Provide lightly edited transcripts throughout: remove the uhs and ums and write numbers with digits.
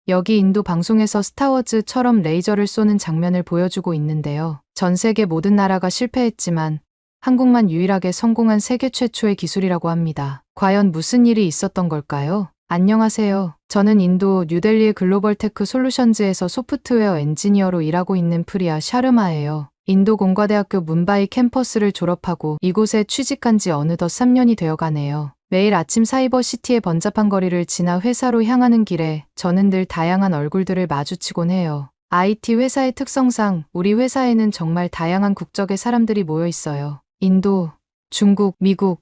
여기 인도 방송에서 스타워즈처럼 레이저를 쏘는 장면을 보여주고 있는데요. 전 세계 모든 나라가 실패했지만 한국만 유일하게 성공한 세계 최초의 기술이라고 합니다. 과연 무슨 일이 있었던 걸까요? 안녕하세요. 저는 인도 뉴델리의 글로벌 테크 솔루션즈에서 소프트웨어 엔지니어로 일하고 있는 프리아 샤르마예요. 인도 공과대학교 문바이 캠퍼스를 졸업하고 이곳에 취직한 지 어느덧 3년이 되어가네요. 매일 아침 사이버시티의 번잡한 거리를 지나 회사로 향하는 길에 저는 늘 다양한 얼굴들을 마주치곤 해요. IT 회사의 특성상 우리 회사에는 정말 다양한 국적의 사람들이 모여 있어요. 인도, 중국, 미국,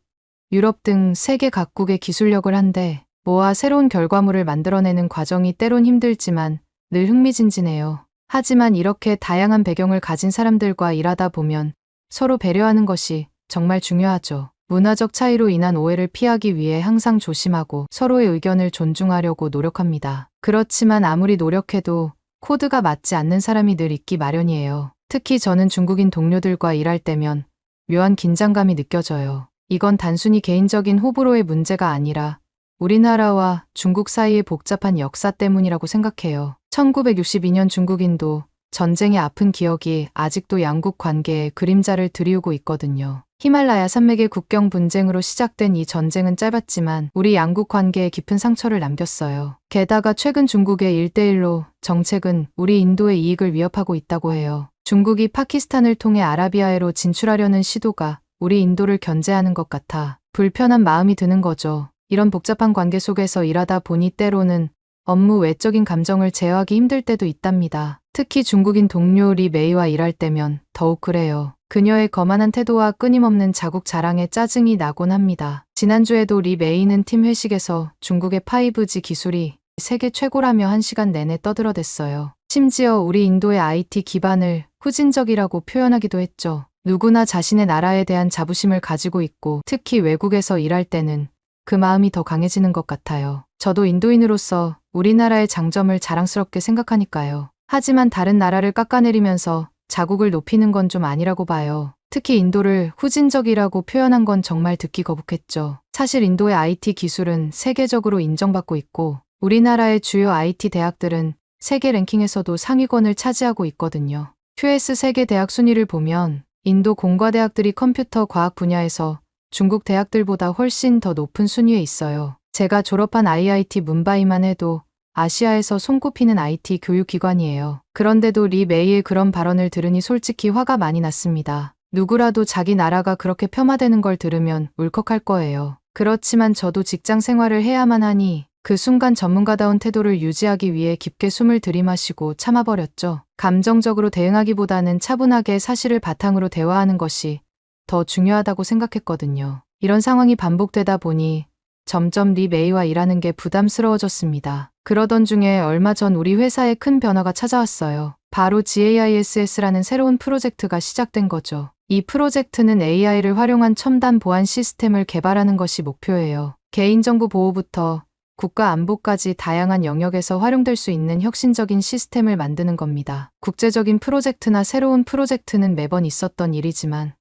유럽 등 세계 각국의 기술력을 한데 모아 새로운 결과물을 만들어내는 과정이 때론 힘들지만 늘 흥미진진해요. 하지만 이렇게 다양한 배경을 가진 사람들과 일하다 보면 서로 배려하는 것이 정말 중요하죠. 문화적 차이로 인한 오해를 피하기 위해 항상 조심하고 서로의 의견을 존중하려고 노력합니다. 그렇지만 아무리 노력해도 코드가 맞지 않는 사람이 늘 있기 마련이에요. 특히 저는 중국인 동료들과 일할 때면 묘한 긴장감이 느껴져요. 이건 단순히 개인적인 호불호의 문제가 아니라 우리나라와 중국 사이의 복잡한 역사 때문이라고 생각해요. 1962년 중국인도 전쟁의 아픈 기억이 아직도 양국 관계에 그림자를 드리우고 있거든요. 히말라야 산맥의 국경 분쟁으로 시작된 이 전쟁은 짧았지만 우리 양국 관계에 깊은 상처를 남겼어요. 게다가 최근 중국의 1대1로 정책은 우리 인도의 이익을 위협하고 있다고 해요. 중국이 파키스탄을 통해 아라비아해로 진출하려는 시도가 우리 인도를 견제하는 것 같아 불편한 마음이 드는 거죠. 이런 복잡한 관계 속에서 일하다 보니 때로는 업무 외적인 감정을 제어하기 힘들 때도 있답니다. 특히 중국인 동료 리 메이와 일할 때면 더욱 그래요. 그녀의 거만한 태도와 끊임없는 자국 자랑에 짜증이 나곤 합니다. 지난주에도 리 메이는 팀 회식에서 중국의 5G 기술이 세계 최고라며 1시간 내내 떠들어댔어요. 심지어 우리 인도의 IT 기반을 후진적이라고 표현하기도 했죠. 누구나 자신의 나라에 대한 자부심을 가지고 있고 특히 외국에서 일할 때는 그 마음이 더 강해지는 것 같아요. 저도 인도인으로서 우리나라의 장점을 자랑스럽게 생각하니까요. 하지만 다른 나라를 깎아내리면서 자국을 높이는 건 좀 아니라고 봐요. 특히 인도를 후진적이라고 표현한 건 정말 듣기 거북했죠. 사실 인도의 IT 기술은 세계적으로 인정받고 있고 우리나라의 주요 IT 대학들은 세계 랭킹에서도 상위권을 차지하고 있거든요. QS 세계 대학 순위를 보면 인도 공과대학들이 컴퓨터 과학 분야에서 중국 대학들보다 훨씬 더 높은 순위에 있어요. 제가 졸업한 IIT 문바이만 해도 아시아에서 손꼽히는 IT 교육기관이에요. 그런데도 리 메이의 그런 발언을 들으니 솔직히 화가 많이 났습니다. 누구라도 자기 나라가 그렇게 폄하되는 걸 들으면 울컥할 거예요. 그렇지만 저도 직장 생활을 해야만 하니 그 순간 전문가다운 태도를 유지하기 위해 깊게 숨을 들이마시고 참아버렸죠. 감정적으로 대응하기보다는 차분하게 사실을 바탕으로 대화하는 것이 더 중요하다고 생각했거든요. 이런 상황이 반복되다 보니 점점 리 메이와 일하는 게 부담스러워졌습니다. 그러던 중에 얼마 전 우리 회사에 큰 변화가 찾아왔어요. 바로 GAISS라는 새로운 프로젝트가 시작된 거죠. 이 프로젝트는 AI를 활용한 첨단 보안 시스템을 개발하는 것이 목표예요. 개인정보 보호부터 국가 안보까지 다양한 영역에서 활용될 수 있는 혁신적인 시스템을 만드는 겁니다. 국제적인 프로젝트나 새로운 프로젝트는 매번 있었던 일이지만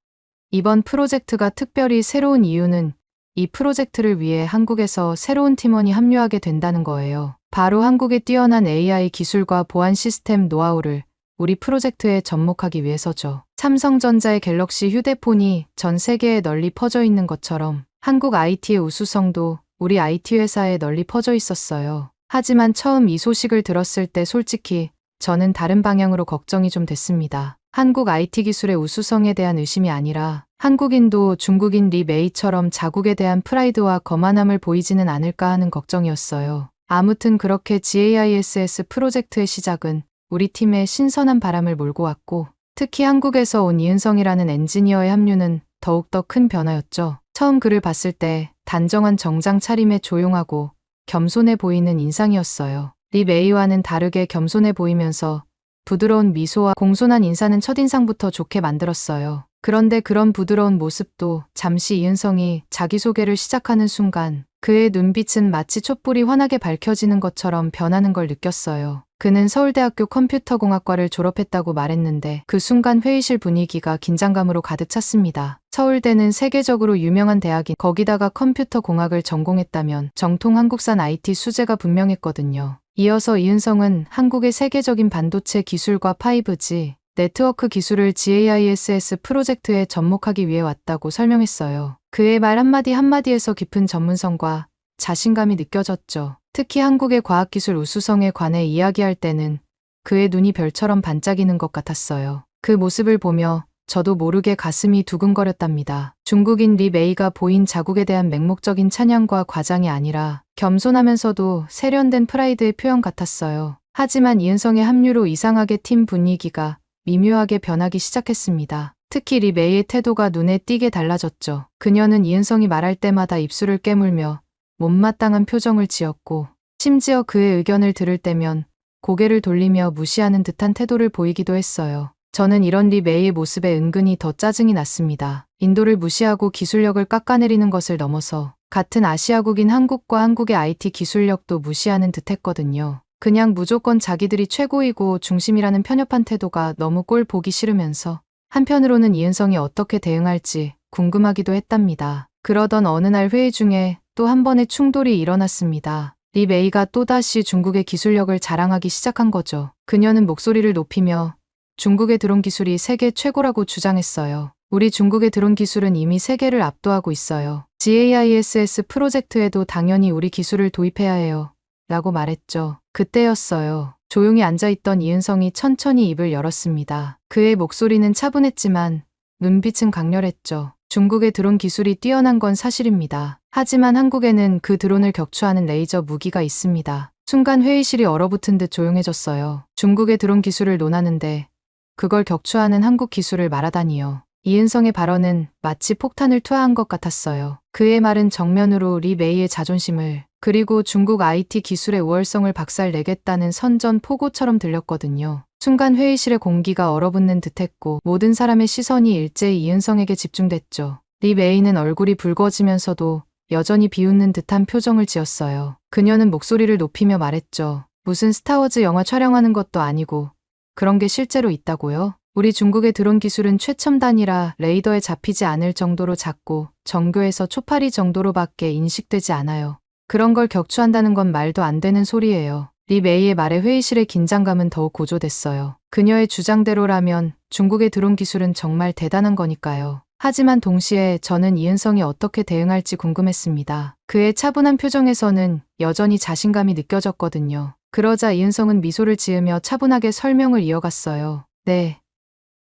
이번 프로젝트가 특별히 새로운 이유는 이 프로젝트를 위해 한국에서 새로운 팀원이 합류하게 된다는 거예요. 바로 한국의 뛰어난 AI 기술과 보안 시스템 노하우를 우리 프로젝트에 접목하기 위해서죠. 삼성전자의 갤럭시 휴대폰이 전 세계에 널리 퍼져 있는 것처럼 한국 IT의 우수성도 우리 IT 회사에 널리 퍼져 있었어요. 하지만 처음 이 소식을 들었을 때 솔직히 저는 다른 방향으로 걱정이 좀 됐습니다. 한국 IT 기술의 우수성에 대한 의심이 아니라 한국인도 중국인 리 메이처럼 자국에 대한 프라이드와 거만함을 보이지는 않을까 하는 걱정이었어요. 아무튼 그렇게 GAISS 프로젝트의 시작은 우리 팀에 신선한 바람을 몰고 왔고 특히 한국에서 온 이은성이라는 엔지니어의 합류는 더욱더 큰 변화였죠. 처음 그를 봤을 때 단정한 정장 차림에 조용하고 겸손해 보이는 인상이었어요. 리 메이와는 다르게 겸손해 보이면서 부드러운 미소와 공손한 인사는 첫인상부터 좋게 만들었어요. 그런데 그런 부드러운 모습도 잠시 이은성이 자기소개를 시작하는 순간 그의 눈빛은 마치 촛불이 환하게 밝혀지는 것처럼 변하는 걸 느꼈어요. 그는 서울대학교 컴퓨터공학과를 졸업했다고 말했는데 그 순간 회의실 분위기가 긴장감으로 가득 찼습니다. 서울대는 세계적으로 유명한 대학인 거기다가 컴퓨터공학을 전공했다면 정통 한국산 IT 수재가 분명했거든요. 이어서 이은성은 한국의 세계적인 반도체 기술과 5G, 네트워크 기술을 GAISS 프로젝트에 접목하기 위해 왔다고 설명했어요. 그의 말 한마디 한마디에서 깊은 전문성과 자신감이 느껴졌죠. 특히 한국의 과학기술 우수성에 관해 이야기할 때는 그의 눈이 별처럼 반짝이는 것 같았어요. 그 모습을 보며 저도 모르게 가슴이 두근거렸답니다. 중국인 리 메이가 보인 자국에 대한 맹목적인 찬양과 과장이 아니라 겸손하면서도 세련된 프라이드의 표현 같았어요. 하지만 이은성의 합류로 이상하게 팀 분위기가 미묘하게 변하기 시작했습니다. 특히 리 메이의 태도가 눈에 띄게 달라졌죠. 그녀는 이은성이 말할 때마다 입술을 깨물며 못마땅한 표정을 지었고, 심지어 그의 의견을 들을 때면 고개를 돌리며 무시하는 듯한 태도를 보이기도 했어요. 저는 이런 리 메이의 모습에 은근히 더 짜증이 났습니다. 인도를 무시하고 기술력을 깎아내리는 것을 넘어서 같은 아시아국인 한국과 한국의 IT 기술력도 무시하는 듯 했거든요. 그냥 무조건 자기들이 최고이고 중심이라는 편협한 태도가 너무 꼴 보기 싫으면서 한편으로는 이은성이 어떻게 대응할지 궁금하기도 했답니다. 그러던 어느 날 회의 중에 또 한 번의 충돌이 일어났습니다. 리 메이가 또다시 중국의 기술력을 자랑하기 시작한 거죠. 그녀는 목소리를 높이며 중국의 드론 기술이 세계 최고라고 주장했어요. 우리 중국의 드론 기술은 이미 세계를 압도하고 있어요. GAISS 프로젝트에도 당연히 우리 기술을 도입해야 해요. 라고 말했죠. 그때였어요. 조용히 앉아있던 이은성이 천천히 입을 열었습니다. 그의 목소리는 차분했지만 눈빛은 강렬했죠. 중국의 드론 기술이 뛰어난 건 사실입니다. 하지만 한국에는 그 드론을 격추하는 레이저 무기가 있습니다. 순간 회의실이 얼어붙은 듯 조용해졌어요. 중국의 드론 기술을 논하는데 그걸 격추하는 한국 기술을 말하다니요. 이은성의 발언은 마치 폭탄을 투하한 것 같았어요. 그의 말은 정면으로 리 메이의 자존심을, 그리고 중국 IT 기술의 우월성을 박살내겠다는 선전포고처럼 들렸거든요. 순간 회의실의 공기가 얼어붙는 듯했고 모든 사람의 시선이 일제히 이은성에게 집중됐죠. 리 메이는 얼굴이 붉어지면서도 여전히 비웃는 듯한 표정을 지었어요. 그녀는 목소리를 높이며 말했죠. 무슨 스타워즈 영화 촬영하는 것도 아니고 그런 게 실제로 있다고요? 우리 중국의 드론 기술은 최첨단이라 레이더에 잡히지 않을 정도로 작고 정교해서 초파리 정도로밖에 인식되지 않아요. 그런 걸 격추한다는 건 말도 안 되는 소리예요. 리 메이의 말에 회의실의 긴장감은 더욱 고조됐어요. 그녀의 주장대로라면 중국의 드론 기술은 정말 대단한 거니까요. 하지만 동시에 저는 이은성이 어떻게 대응할지 궁금했습니다. 그의 차분한 표정에서는 여전히 자신감이 느껴졌거든요. 그러자 이은성은 미소를 지으며 차분하게 설명을 이어갔어요. 네.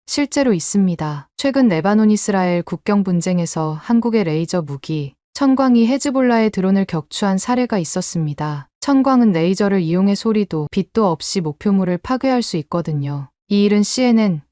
실제로 있습니다. 최근 레바논 이스라엘 국경 분쟁에서 한국의 레이저 무기, 천광이 헤즈볼라의 드론을 격추한 사례가 있었습니다. 천광은 레이저를 이용해 소리도 빛도 없이 목표물을 파괴할 수 있거든요. 이 일은 CNN,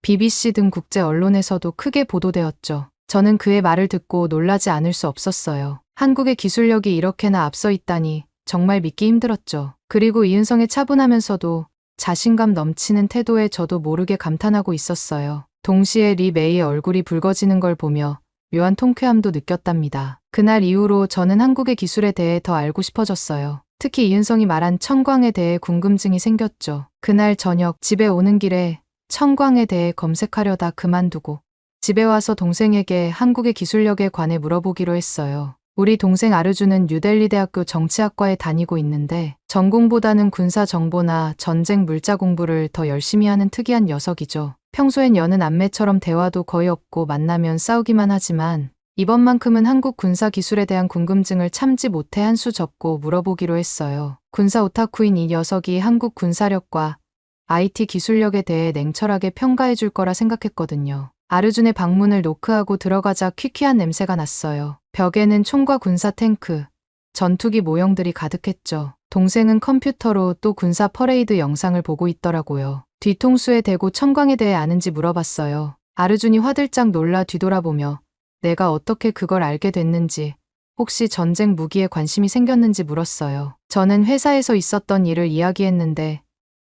BBC 등 국제 언론에서도 크게 보도되었죠. 저는 그의 말을 듣고 놀라지 않을 수 없었어요. 한국의 기술력이 이렇게나 앞서 있다니 정말 믿기 힘들었죠. 그리고 이은성의 차분하면서도 자신감 넘치는 태도에 저도 모르게 감탄하고 있었어요. 동시에 리 메이의 얼굴이 붉어지는 걸 보며 묘한 통쾌함도 느꼈답니다. 그날 이후로 저는 한국의 기술에 대해 더 알고 싶어졌어요. 특히 이은성이 말한 천광에 대해 궁금증이 생겼죠. 그날 저녁 집에 오는 길에 천광에 대해 검색하려다 그만두고 집에 와서 동생에게 한국의 기술력에 관해 물어보기로 했어요. 우리 동생 아르주는 뉴델리 대학교 정치학과에 다니고 있는데 전공보다는 군사 정보나 전쟁 물자 공부를 더 열심히 하는 특이한 녀석이죠. 평소엔 여는 안매처럼 대화도 거의 없고 만나면 싸우기만 하지만 이번만큼은 한국 군사 기술에 대한 궁금증을 참지 못해 한 수 접고 물어보기로 했어요. 군사 오타쿠인 이 녀석이 한국 군사력과 IT 기술력에 대해 냉철하게 평가해 줄 거라 생각했거든요. 아르준의 방문을 노크하고 들어가자 퀴퀴한 냄새가 났어요. 벽에는 총과 군사 탱크, 전투기 모형들이 가득했죠. 동생은 컴퓨터로 또 군사 퍼레이드 영상을 보고 있더라고요. 뒤통수에 대고 천광에 대해 아는지 물어봤어요. 아르준이 화들짝 놀라 뒤돌아보며 내가 어떻게 그걸 알게 됐는지, 혹시 전쟁 무기에 관심이 생겼는지 물었어요. 저는 회사에서 있었던 일을 이야기했는데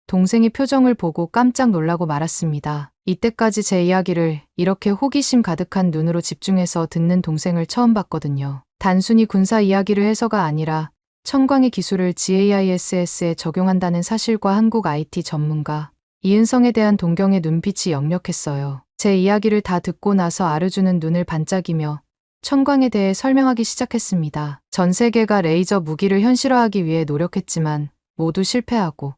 동생이 표정을 보고 깜짝 놀라고 말았습니다. 이때까지 제 이야기를 이렇게 호기심 가득한 눈으로 집중해서 듣는 동생을 처음 봤거든요. 단순히 군사 이야기를 해서가 아니라 천광의 기술을 GAISS에 적용한다는 사실과 한국 IT 전문가 이은성에 대한 동경의 눈빛이 역력했어요. 제 이야기를 다 듣고 나서 아르주는 눈을 반짝이며 천광에 대해 설명하기 시작했습니다. 전 세계가 레이저 무기를 현실화하기 위해 노력했지만 모두 실패하고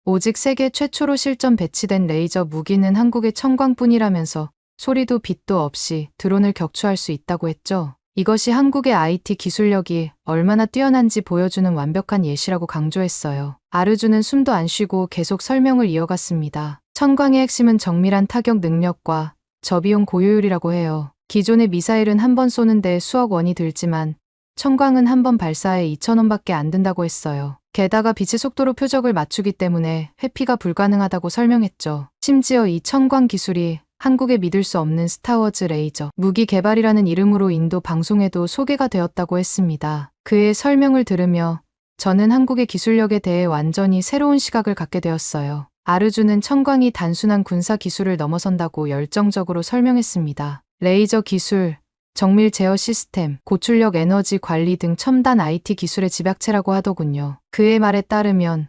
오직 세계 최초로 실전 배치된 레이저 무기는 한국의 청광뿐이라면서 소리도 빛도 없이 드론을 격추할 수 있다고 했죠. 이것이 한국의 IT 기술력이 얼마나 뛰어난지 보여주는 완벽한 예시라고 강조했어요. 아르주는 숨도 안 쉬고 계속 설명을 이어갔습니다. 청광의 핵심은 정밀한 타격 능력과 저비용 고효율이라고 해요. 기존의 미사일은 한 번 쏘는데 수억 원이 들지만 청광은 한 번 발사에 2,000원밖에 안 든다고 했어요. 게다가 빛의 속도로 표적을 맞추기 때문에 회피가 불가능하다고 설명했죠. 심지어 이 청광 기술이 한국의 믿을 수 없는 스타워즈 레이저 무기 개발이라는 이름으로 인도 방송에도 소개가 되었다고 했습니다. 그의 설명을 들으며 저는 한국의 기술력에 대해 완전히 새로운 시각을 갖게 되었어요. 아르주는 청광이 단순한 군사 기술을 넘어선다고 열정적으로 설명했습니다. 레이저 기술, 정밀 제어 시스템, 고출력 에너지 관리 등 첨단 IT 기술의 집약체라고 하더군요. 그의 말에 따르면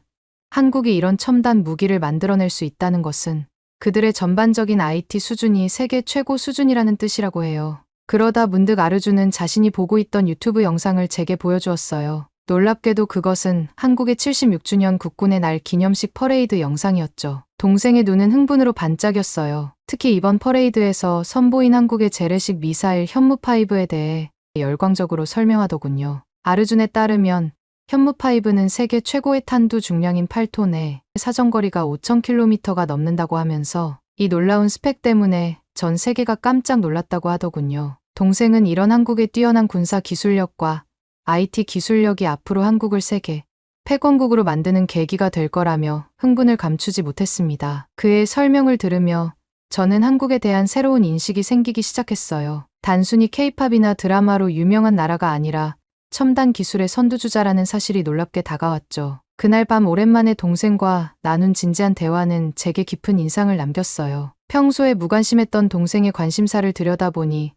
한국이 이런 첨단 무기를 만들어낼 수 있다는 것은 그들의 전반적인 IT 수준이 세계 최고 수준이라는 뜻이라고 해요. 그러다 문득 아르주는 자신이 보고 있던 유튜브 영상을 제게 보여주었어요. 놀랍게도 그것은 한국의 76주년 국군의 날 기념식 퍼레이드 영상이었죠. 동생의 눈은 흥분으로 반짝였어요. 특히 이번 퍼레이드에서 선보인 한국의 재래식 미사일 현무5에 대해 열광적으로 설명하더군요. 아르준에 따르면 현무5는 세계 최고의 탄두 중량인 8톤에 사정거리가 5,000km가 넘는다고 하면서 이 놀라운 스펙 때문에 전 세계가 깜짝 놀랐다고 하더군요. 동생은 이런 한국의 뛰어난 군사 기술력과 IT 기술력이 앞으로 한국을 세계 패권국으로 만드는 계기가 될 거라며 흥분을 감추지 못했습니다. 그의 설명을 들으며 저는 한국에 대한 새로운 인식이 생기기 시작했어요. 단순히 케이팝이나 드라마로 유명한 나라가 아니라 첨단 기술의 선두주자라는 사실이 놀랍게 다가왔죠. 그날 밤 오랜만에 동생과 나눈 진지한 대화는 제게 깊은 인상을 남겼어요. 평소에 무관심했던 동생의 관심사를 들여다보니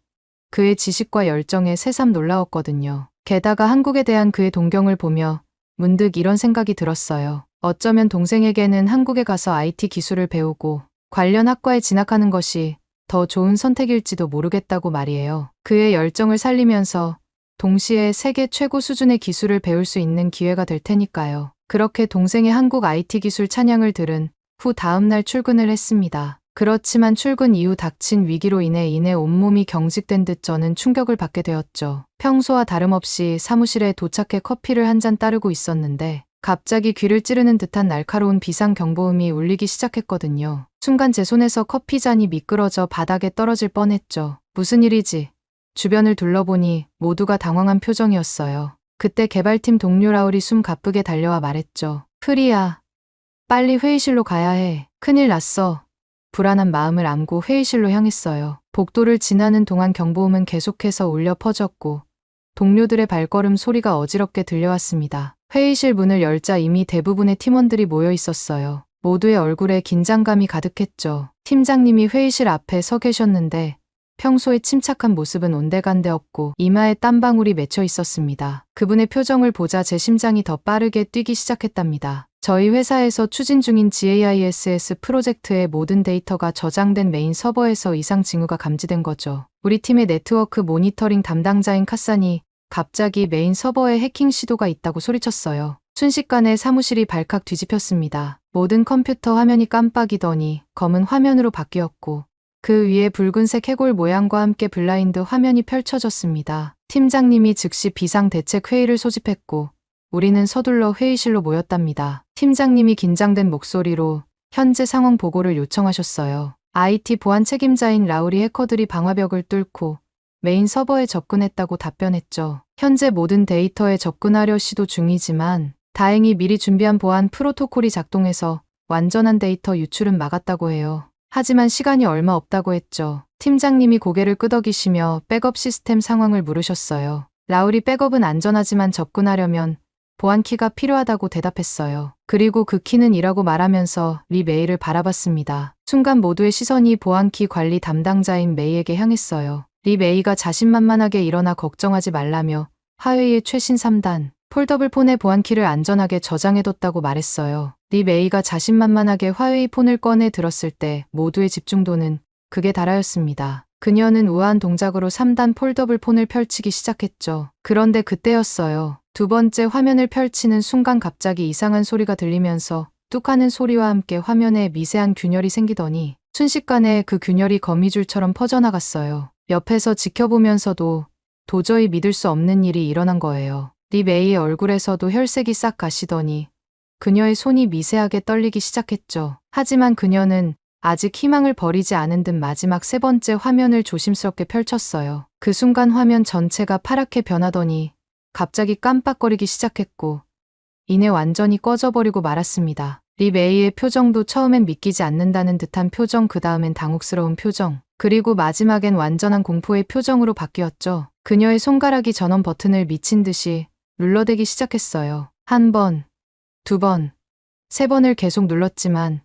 그의 지식과 열정에 새삼 놀라웠거든요. 게다가 한국에 대한 그의 동경을 보며 문득 이런 생각이 들었어요. 어쩌면 동생에게는 한국에 가서 IT 기술을 배우고 관련 학과에 진학하는 것이 더 좋은 선택일지도 모르겠다고 말이에요. 그의 열정을 살리면서 동시에 세계 최고 수준의 기술을 배울 수 있는 기회가 될 테니까요. 그렇게 동생의 한국 IT 기술 찬양을 들은 후 다음날 출근을 했습니다. 그렇지만 출근 이후 닥친 위기로 인해 온몸이 경직된 듯 저는 충격을 받게 되었죠. 평소와 다름없이 사무실에 도착해 커피를 한 잔 따르고 있었는데 갑자기 귀를 찌르는 듯한 날카로운 비상경보음이 울리기 시작했거든요. 순간 제 손에서 커피잔이 미끄러져 바닥에 떨어질 뻔했죠. 무슨 일이지? 주변을 둘러보니 모두가 당황한 표정이었어요. 그때 개발팀 동료 라울이 숨 가쁘게 달려와 말했죠. 프리야, 빨리 회의실로 가야 해. 큰일 났어. 불안한 마음을 안고 회의실로 향했어요. 복도를 지나는 동안 경보음은 계속해서 울려 퍼졌고 동료들의 발걸음 소리가 어지럽게 들려왔습니다. 회의실 문을 열자 이미 대부분의 팀원들이 모여 있었어요. 모두의 얼굴에 긴장감이 가득했죠. 팀장님이 회의실 앞에 서 계셨는데 평소의 침착한 모습은 온데간데 없고 이마에 땀방울이 맺혀 있었습니다. 그분의 표정을 보자 제 심장이 더 빠르게 뛰기 시작했답니다. 저희 회사에서 추진 중인 GAISS 프로젝트의 모든 데이터가 저장된 메인 서버에서 이상 징후가 감지된 거죠. 우리 팀의 네트워크 모니터링 담당자인 카산이 갑자기 메인 서버에 해킹 시도가 있다고 소리쳤어요. 순식간에 사무실이 발칵 뒤집혔습니다. 모든 컴퓨터 화면이 깜빡이더니 검은 화면으로 바뀌었고 그 위에 붉은색 해골 모양과 함께 블라인드 화면이 펼쳐졌습니다. 팀장님이 즉시 비상대책회의를 소집했고 우리는 서둘러 회의실로 모였답니다. 팀장님이 긴장된 목소리로 현재 상황 보고를 요청하셨어요. IT 보안 책임자인 라울이 해커들이 방화벽을 뚫고 메인 서버에 접근했다고 답변했죠. 현재 모든 데이터에 접근하려 시도 중이지만 다행히 미리 준비한 보안 프로토콜이 작동해서 완전한 데이터 유출은 막았다고 해요. 하지만 시간이 얼마 없다고 했죠. 팀장님이 고개를 끄덕이시며 백업 시스템 상황을 물으셨어요. 라울이 백업은 안전하지만 접근하려면 보안키가 필요하다고 대답했어요. 그리고 그 키는 이라고 말하면서 리 메이를 바라봤습니다. 순간 모두의 시선이 보안키 관리 담당자인 메이에게 향했어요. 리 메이가 자신만만하게 일어나 걱정하지 말라며 화웨이의 최신 3단 폴더블 폰의 보안키를 안전하게 저장해뒀다고 말했어요. 리 메이가 자신만만하게 화웨이 폰을 꺼내 들었을 때 모두의 집중도는 극에 달하였습니다. 그녀는 우아한 동작으로 3단 폴더블 폰을 펼치기 시작했죠. 그런데 그때였어요. 두 번째 화면을 펼치는 순간 갑자기 이상한 소리가 들리면서 뚝 하는 소리와 함께 화면에 미세한 균열이 생기더니 순식간에 그 균열이 거미줄처럼 퍼져나갔어요. 옆에서 지켜보면서도 도저히 믿을 수 없는 일이 일어난 거예요. 리 메이의 얼굴에서도 혈색이 싹 가시더니 그녀의 손이 미세하게 떨리기 시작했죠. 하지만 그녀는 아직 희망을 버리지 않은 듯 마지막 세 번째 화면을 조심스럽게 펼쳤어요. 그 순간 화면 전체가 파랗게 변하더니 갑자기 깜빡거리기 시작했고 이내 완전히 꺼져버리고 말았습니다. 리 메이의 표정도 처음엔 믿기지 않는다는 듯한 표정, 그 다음엔 당혹스러운 표정, 그리고 마지막엔 완전한 공포의 표정으로 바뀌었죠. 그녀의 손가락이 전원 버튼을 미친 듯이 눌러대기 시작했어요. 한 번, 두 번, 세 번을 계속 눌렀지만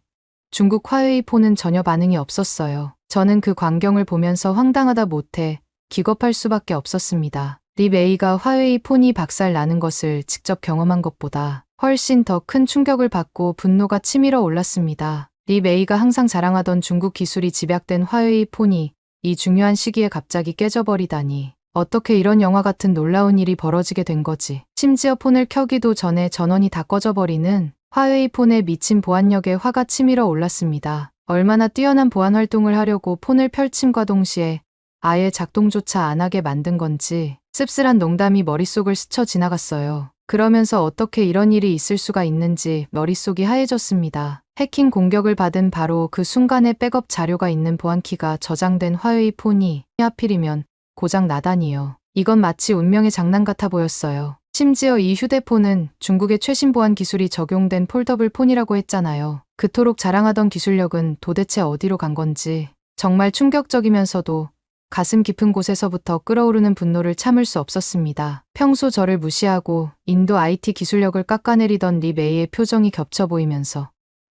중국 화웨이 폰은 전혀 반응이 없었어요. 저는 그 광경을 보면서 황당하다 못해 기겁할 수밖에 없었습니다. 리 메이가 화웨이 폰이 박살 나는 것을 직접 경험한 것보다 훨씬 더 큰 충격을 받고 분노가 치밀어 올랐습니다. 리 메이가 항상 자랑하던 중국 기술이 집약된 화웨이 폰이 이 중요한 시기에 갑자기 깨져버리다니. 어떻게 이런 영화 같은 놀라운 일이 벌어지게 된 거지. 심지어 폰을 켜기도 전에 전원이 다 꺼져버리는 화웨이 폰에 미친 보안력에 화가 치밀어 올랐습니다. 얼마나 뛰어난 보안 활동을 하려고 폰을 펼침과 동시에 아예 작동조차 안 하게 만든 건지 씁쓸한 농담이 머릿속을 스쳐 지나갔어요. 그러면서 어떻게 이런 일이 있을 수가 있는지 머릿속이 하얘졌습니다. 해킹 공격을 받은 바로 그 순간에 백업 자료가 있는 보안키가 저장된 화웨이 폰이 하필이면 고장 나다니요. 이건 마치 운명의 장난 같아 보였어요. 심지어 이 휴대폰은 중국의 최신 보안 기술이 적용된 폴더블 폰이라고 했잖아요. 그토록 자랑하던 기술력은 도대체 어디로 간 건지 정말 충격적이면서도 가슴 깊은 곳에서부터 끓어오르는 분노를 참을 수 없었습니다. 평소 저를 무시하고 인도 IT 기술력을 깎아내리던 리 메이의 표정이 겹쳐 보이면서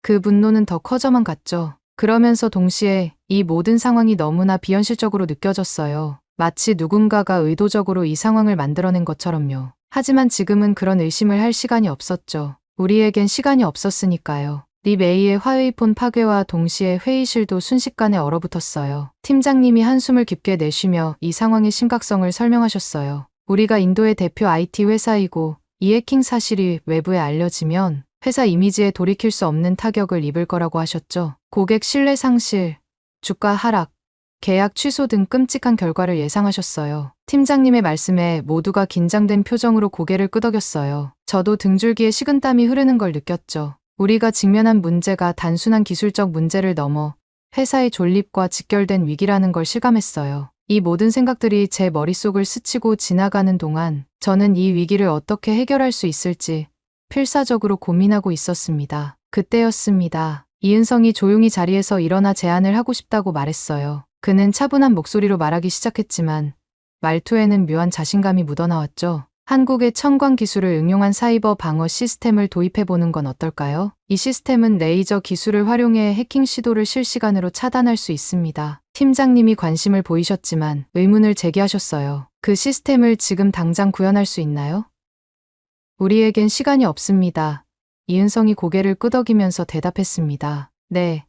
그 분노는 더 커져만 갔죠. 그러면서 동시에 이 모든 상황이 너무나 비현실적으로 느껴졌어요. 마치 누군가가 의도적으로 이 상황을 만들어낸 것처럼요. 하지만 지금은 그런 의심을 할 시간이 없었죠. 우리에겐 시간이 없었으니까요. 리 메이의 화웨이폰 파괴와 동시에 회의실도 순식간에 얼어붙었어요. 팀장님이 한숨을 깊게 내쉬며 이 상황의 심각성을 설명하셨어요. 우리가 인도의 대표 IT 회사이고 이 해킹 사실이 외부에 알려지면 회사 이미지에 돌이킬 수 없는 타격을 입을 거라고 하셨죠. 고객 신뢰 상실, 주가 하락, 계약 취소 등 끔찍한 결과를 예상하셨어요. 팀장님의 말씀에 모두가 긴장된 표정으로 고개를 끄덕였어요. 저도 등줄기에 식은땀이 흐르는 걸 느꼈죠. 우리가 직면한 문제가 단순한 기술적 문제를 넘어 회사의 존립과 직결된 위기라는 걸 실감했어요. 이 모든 생각들이 제 머릿속을 스치고 지나가는 동안 저는 이 위기를 어떻게 해결할 수 있을지 필사적으로 고민하고 있었습니다. 그때였습니다. 이은성이 조용히 자리에서 일어나 제안을 하고 싶다고 말했어요. 그는 차분한 목소리로 말하기 시작했지만 말투에는 묘한 자신감이 묻어나왔죠. 한국의 첨단 기술을 응용한 사이버 방어 시스템을 도입해보는 건 어떨까요? 이 시스템은 레이저 기술을 활용해 해킹 시도를 실시간으로 차단할 수 있습니다. 팀장님이 관심을 보이셨지만 의문을 제기하셨어요. 그 시스템을 지금 당장 구현할 수 있나요? 우리에겐 시간이 없습니다. 이은성이 고개를 끄덕이면서 대답했습니다. 네,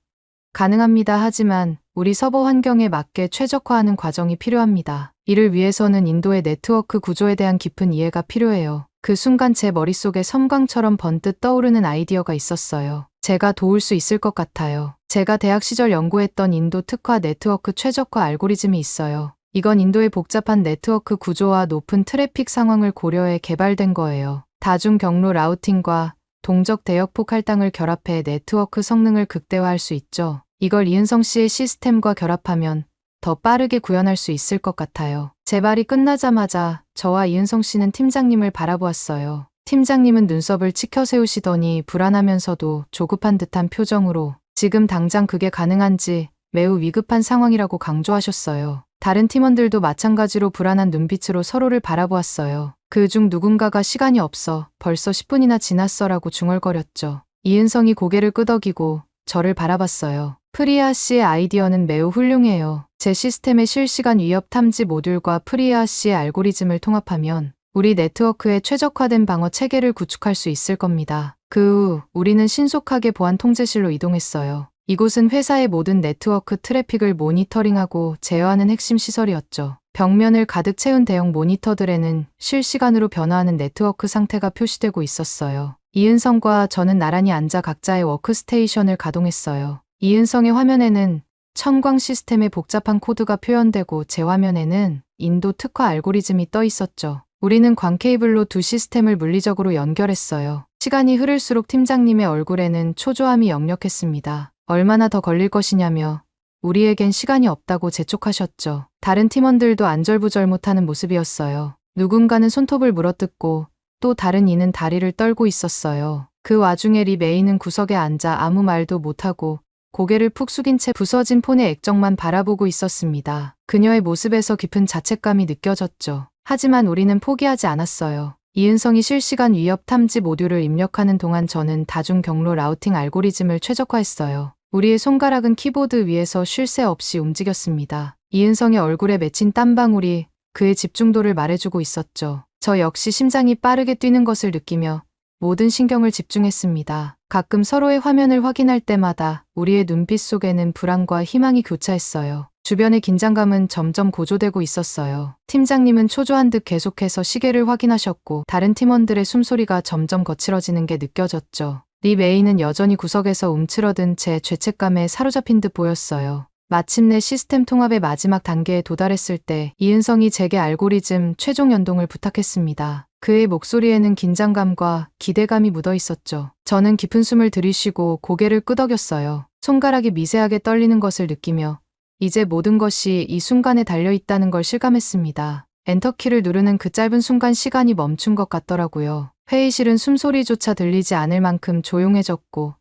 가능합니다. 하지만 우리 서버 환경에 맞게 최적화하는 과정이 필요합니다. 이를 위해서는 인도의 네트워크 구조에 대한 깊은 이해가 필요해요. 그 순간 제 머릿속에 섬광처럼 번뜩 떠오르는 아이디어가 있었어요. 제가 도울 수 있을 것 같아요. 제가 대학 시절 연구했던 인도 특화 네트워크 최적화 알고리즘이 있어요. 이건 인도의 복잡한 네트워크 구조와 높은 트래픽 상황을 고려해 개발된 거예요. 다중 경로 라우팅과 동적 대역폭 할당을 결합해 네트워크 성능을 극대화할 수 있죠. 이걸 이은성 씨의 시스템과 결합하면 더 빠르게 구현할 수 있을 것 같아요. 제 말이 끝나자마자 저와 이은성 씨는 팀장님을 바라보았어요. 팀장님은 눈썹을 치켜세우시더니 불안하면서도 조급한 듯한 표정으로 지금 당장 그게 가능한지 매우 위급한 상황이라고 강조하셨어요. 다른 팀원들도 마찬가지로 불안한 눈빛으로 서로를 바라보았어요. 그중 누군가가 시간이 없어 벌써 10분이나 지났어라고 중얼거렸죠. 이은성이 고개를 끄덕이고 저를 바라봤어요. 프리아 씨의 아이디어는 매우 훌륭해요. 제 시스템의 실시간 위협 탐지 모듈과 프리아 씨의 알고리즘을 통합하면 우리 네트워크에 최적화된 방어 체계를 구축할 수 있을 겁니다. 그 후 우리는 신속하게 보안 통제실로 이동했어요. 이곳은 회사의 모든 네트워크 트래픽을 모니터링하고 제어하는 핵심 시설이었죠. 벽면을 가득 채운 대형 모니터들에는 실시간으로 변화하는 네트워크 상태가 표시되고 있었어요. 이은성과 저는 나란히 앉아 각자의 워크스테이션을 가동했어요. 이은성의 화면에는 천광 시스템의 복잡한 코드가 표현되고 제 화면에는 인도 특화 알고리즘이 떠 있었죠. 우리는 광 케이블로 두 시스템을 물리적으로 연결했어요. 시간이 흐를수록 팀장님의 얼굴에는 초조함이 역력했습니다. 얼마나 더 걸릴 것이냐며 우리에겐 시간이 없다고 재촉하셨죠. 다른 팀원들도 안절부절 못하는 모습이었어요. 누군가는 손톱을 물어뜯고 또 다른 이는 다리를 떨고 있었어요. 그 와중에 리 메이는 구석에 앉아 아무 말도 못하고 고개를 푹 숙인 채 부서진 폰의 액정만 바라보고 있었습니다. 그녀의 모습에서 깊은 자책감이 느껴졌죠. 하지만 우리는 포기하지 않았어요. 이은성이 실시간 위협 탐지 모듈을 입력하는 동안 저는 다중 경로 라우팅 알고리즘을 최적화했어요. 우리의 손가락은 키보드 위에서 쉴 새 없이 움직였습니다. 이은성의 얼굴에 맺힌 땀방울이 그의 집중도를 말해주고 있었죠. 저 역시 심장이 빠르게 뛰는 것을 느끼며 모든 신경을 집중했습니다. 가끔 서로의 화면을 확인할 때마다 우리의 눈빛 속에는 불안과 희망이 교차했어요. 주변의 긴장감은 점점 고조되고 있었어요. 팀장님은 초조한 듯 계속해서 시계를 확인하셨고 다른 팀원들의 숨소리가 점점 거칠어지는 게 느껴졌죠. 리 메이는 여전히 구석에서 움츠러든 채 죄책감에 사로잡힌 듯 보였어요. 마침내 시스템 통합의 마지막 단계에 도달했을 때 이은성이 제게 알고리즘 최종 연동을 부탁했습니다. 그의 목소리에는 긴장감과 기대감이 묻어 있었죠. 저는 깊은 숨을 들이쉬고 고개를 끄덕였어요. 손가락이 미세하게 떨리는 것을 느끼며 이제 모든 것이 이 순간에 달려있다는 걸 실감했습니다. 엔터키를 누르는 그 짧은 순간 시간이 멈춘 것 같더라고요. 회의실은 숨소리조차 들리지 않을 만큼 조용해졌고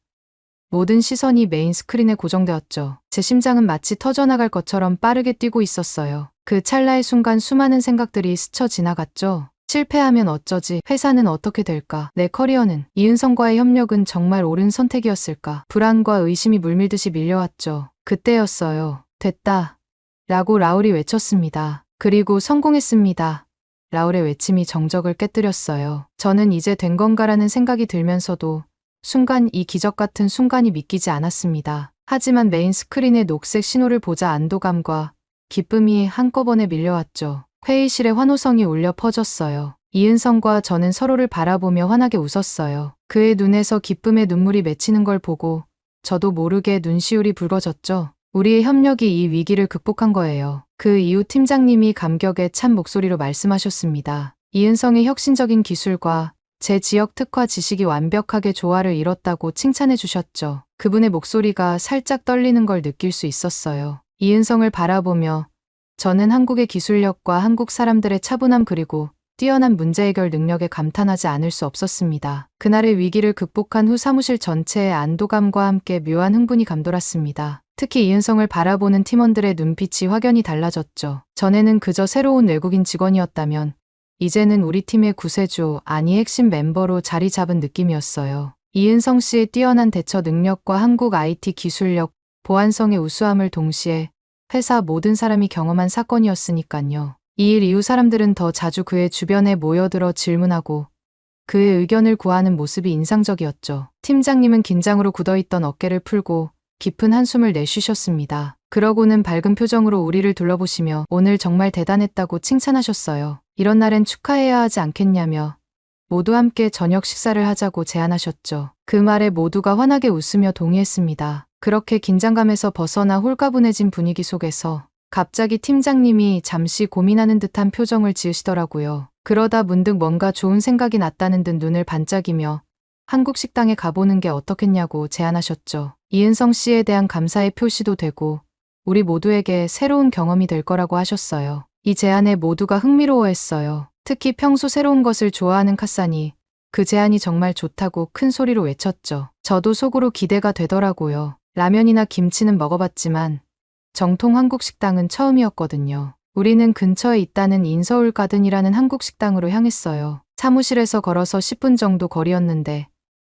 모든 시선이 메인 스크린에 고정되었죠. 제 심장은 마치 터져나갈 것처럼 빠르게 뛰고 있었어요. 그 찰나의 순간 수많은 생각들이 스쳐 지나갔죠. 실패하면 어쩌지? 회사는 어떻게 될까? 내 커리어는? 이은성과의 협력은 정말 옳은 선택이었을까? 불안과 의심이 물밀듯이 밀려왔죠. 그때였어요. 됐다. 라고 라울이 외쳤습니다. 그리고 성공했습니다. 라울의 외침이 정적을 깨뜨렸어요. 저는 이제 된 건가라는 생각이 들면서도 순간 이 기적 같은 순간이 믿기지 않았습니다. 하지만 메인 스크린의 녹색 신호를 보자 안도감과 기쁨이 한꺼번에 밀려왔죠. 회의실에 환호성이 울려 퍼졌어요. 이은성과 저는 서로를 바라보며 환하게 웃었어요. 그의 눈에서 기쁨의 눈물이 맺히는 걸 보고 저도 모르게 눈시울이 붉어졌죠. 우리의 협력이 이 위기를 극복한 거예요. 그 이후 팀장님이 감격에 찬 목소리로 말씀하셨습니다. 이은성의 혁신적인 기술과 제 지역 특화 지식이 완벽하게 조화를 이뤘다고 칭찬해 주셨죠. 그분의 목소리가 살짝 떨리는 걸 느낄 수 있었어요. 이은성을 바라보며 저는 한국의 기술력과 한국 사람들의 차분함 그리고 뛰어난 문제 해결 능력에 감탄하지 않을 수 없었습니다. 그날의 위기를 극복한 후 사무실 전체의 안도감과 함께 묘한 흥분이 감돌았습니다. 특히 이은성을 바라보는 팀원들의 눈빛이 확연히 달라졌죠. 전에는 그저 새로운 외국인 직원이었다면 이제는 우리 팀의 구세주, 아니 핵심 멤버로 자리 잡은 느낌이었어요. 이은성 씨의 뛰어난 대처 능력과 한국 IT 기술력, 보안성의 우수함을 동시에 회사 모든 사람이 경험한 사건이었으니깐요. 이 일 이후 사람들은 더 자주 그의 주변에 모여들어 질문하고 그의 의견을 구하는 모습이 인상적이었죠. 팀장님은 긴장으로 굳어있던 어깨를 풀고 깊은 한숨을 내쉬셨습니다. 그러고는 밝은 표정으로 우리를 둘러보시며 오늘 정말 대단했다고 칭찬하셨어요. 이런 날엔 축하해야 하지 않겠냐며 모두 함께 저녁 식사를 하자고 제안하셨죠. 그 말에 모두가 환하게 웃으며 동의했습니다. 그렇게 긴장감에서 벗어나 홀가분해진 분위기 속에서 갑자기 팀장님이 잠시 고민하는 듯한 표정을 지으시더라고요. 그러다 문득 뭔가 좋은 생각이 났다는 듯 눈을 반짝이며 한국 식당에 가보는 게 어떻겠냐고 제안하셨죠. 이은성 씨에 대한 감사의 표시도 되고 우리 모두에게 새로운 경험이 될 거라고 하셨어요. 이 제안에 모두가 흥미로워했어요. 특히 평소 새로운 것을 좋아하는 카산이 그 제안이 정말 좋다고 큰 소리로 외쳤죠. 저도 속으로 기대가 되더라고요. 라면이나 김치는 먹어봤지만 정통 한국 식당은 처음이었거든요. 우리는 근처에 있다는 인서울 가든이라는 한국 식당으로 향했어요. 사무실에서 걸어서 10분 정도 거리였는데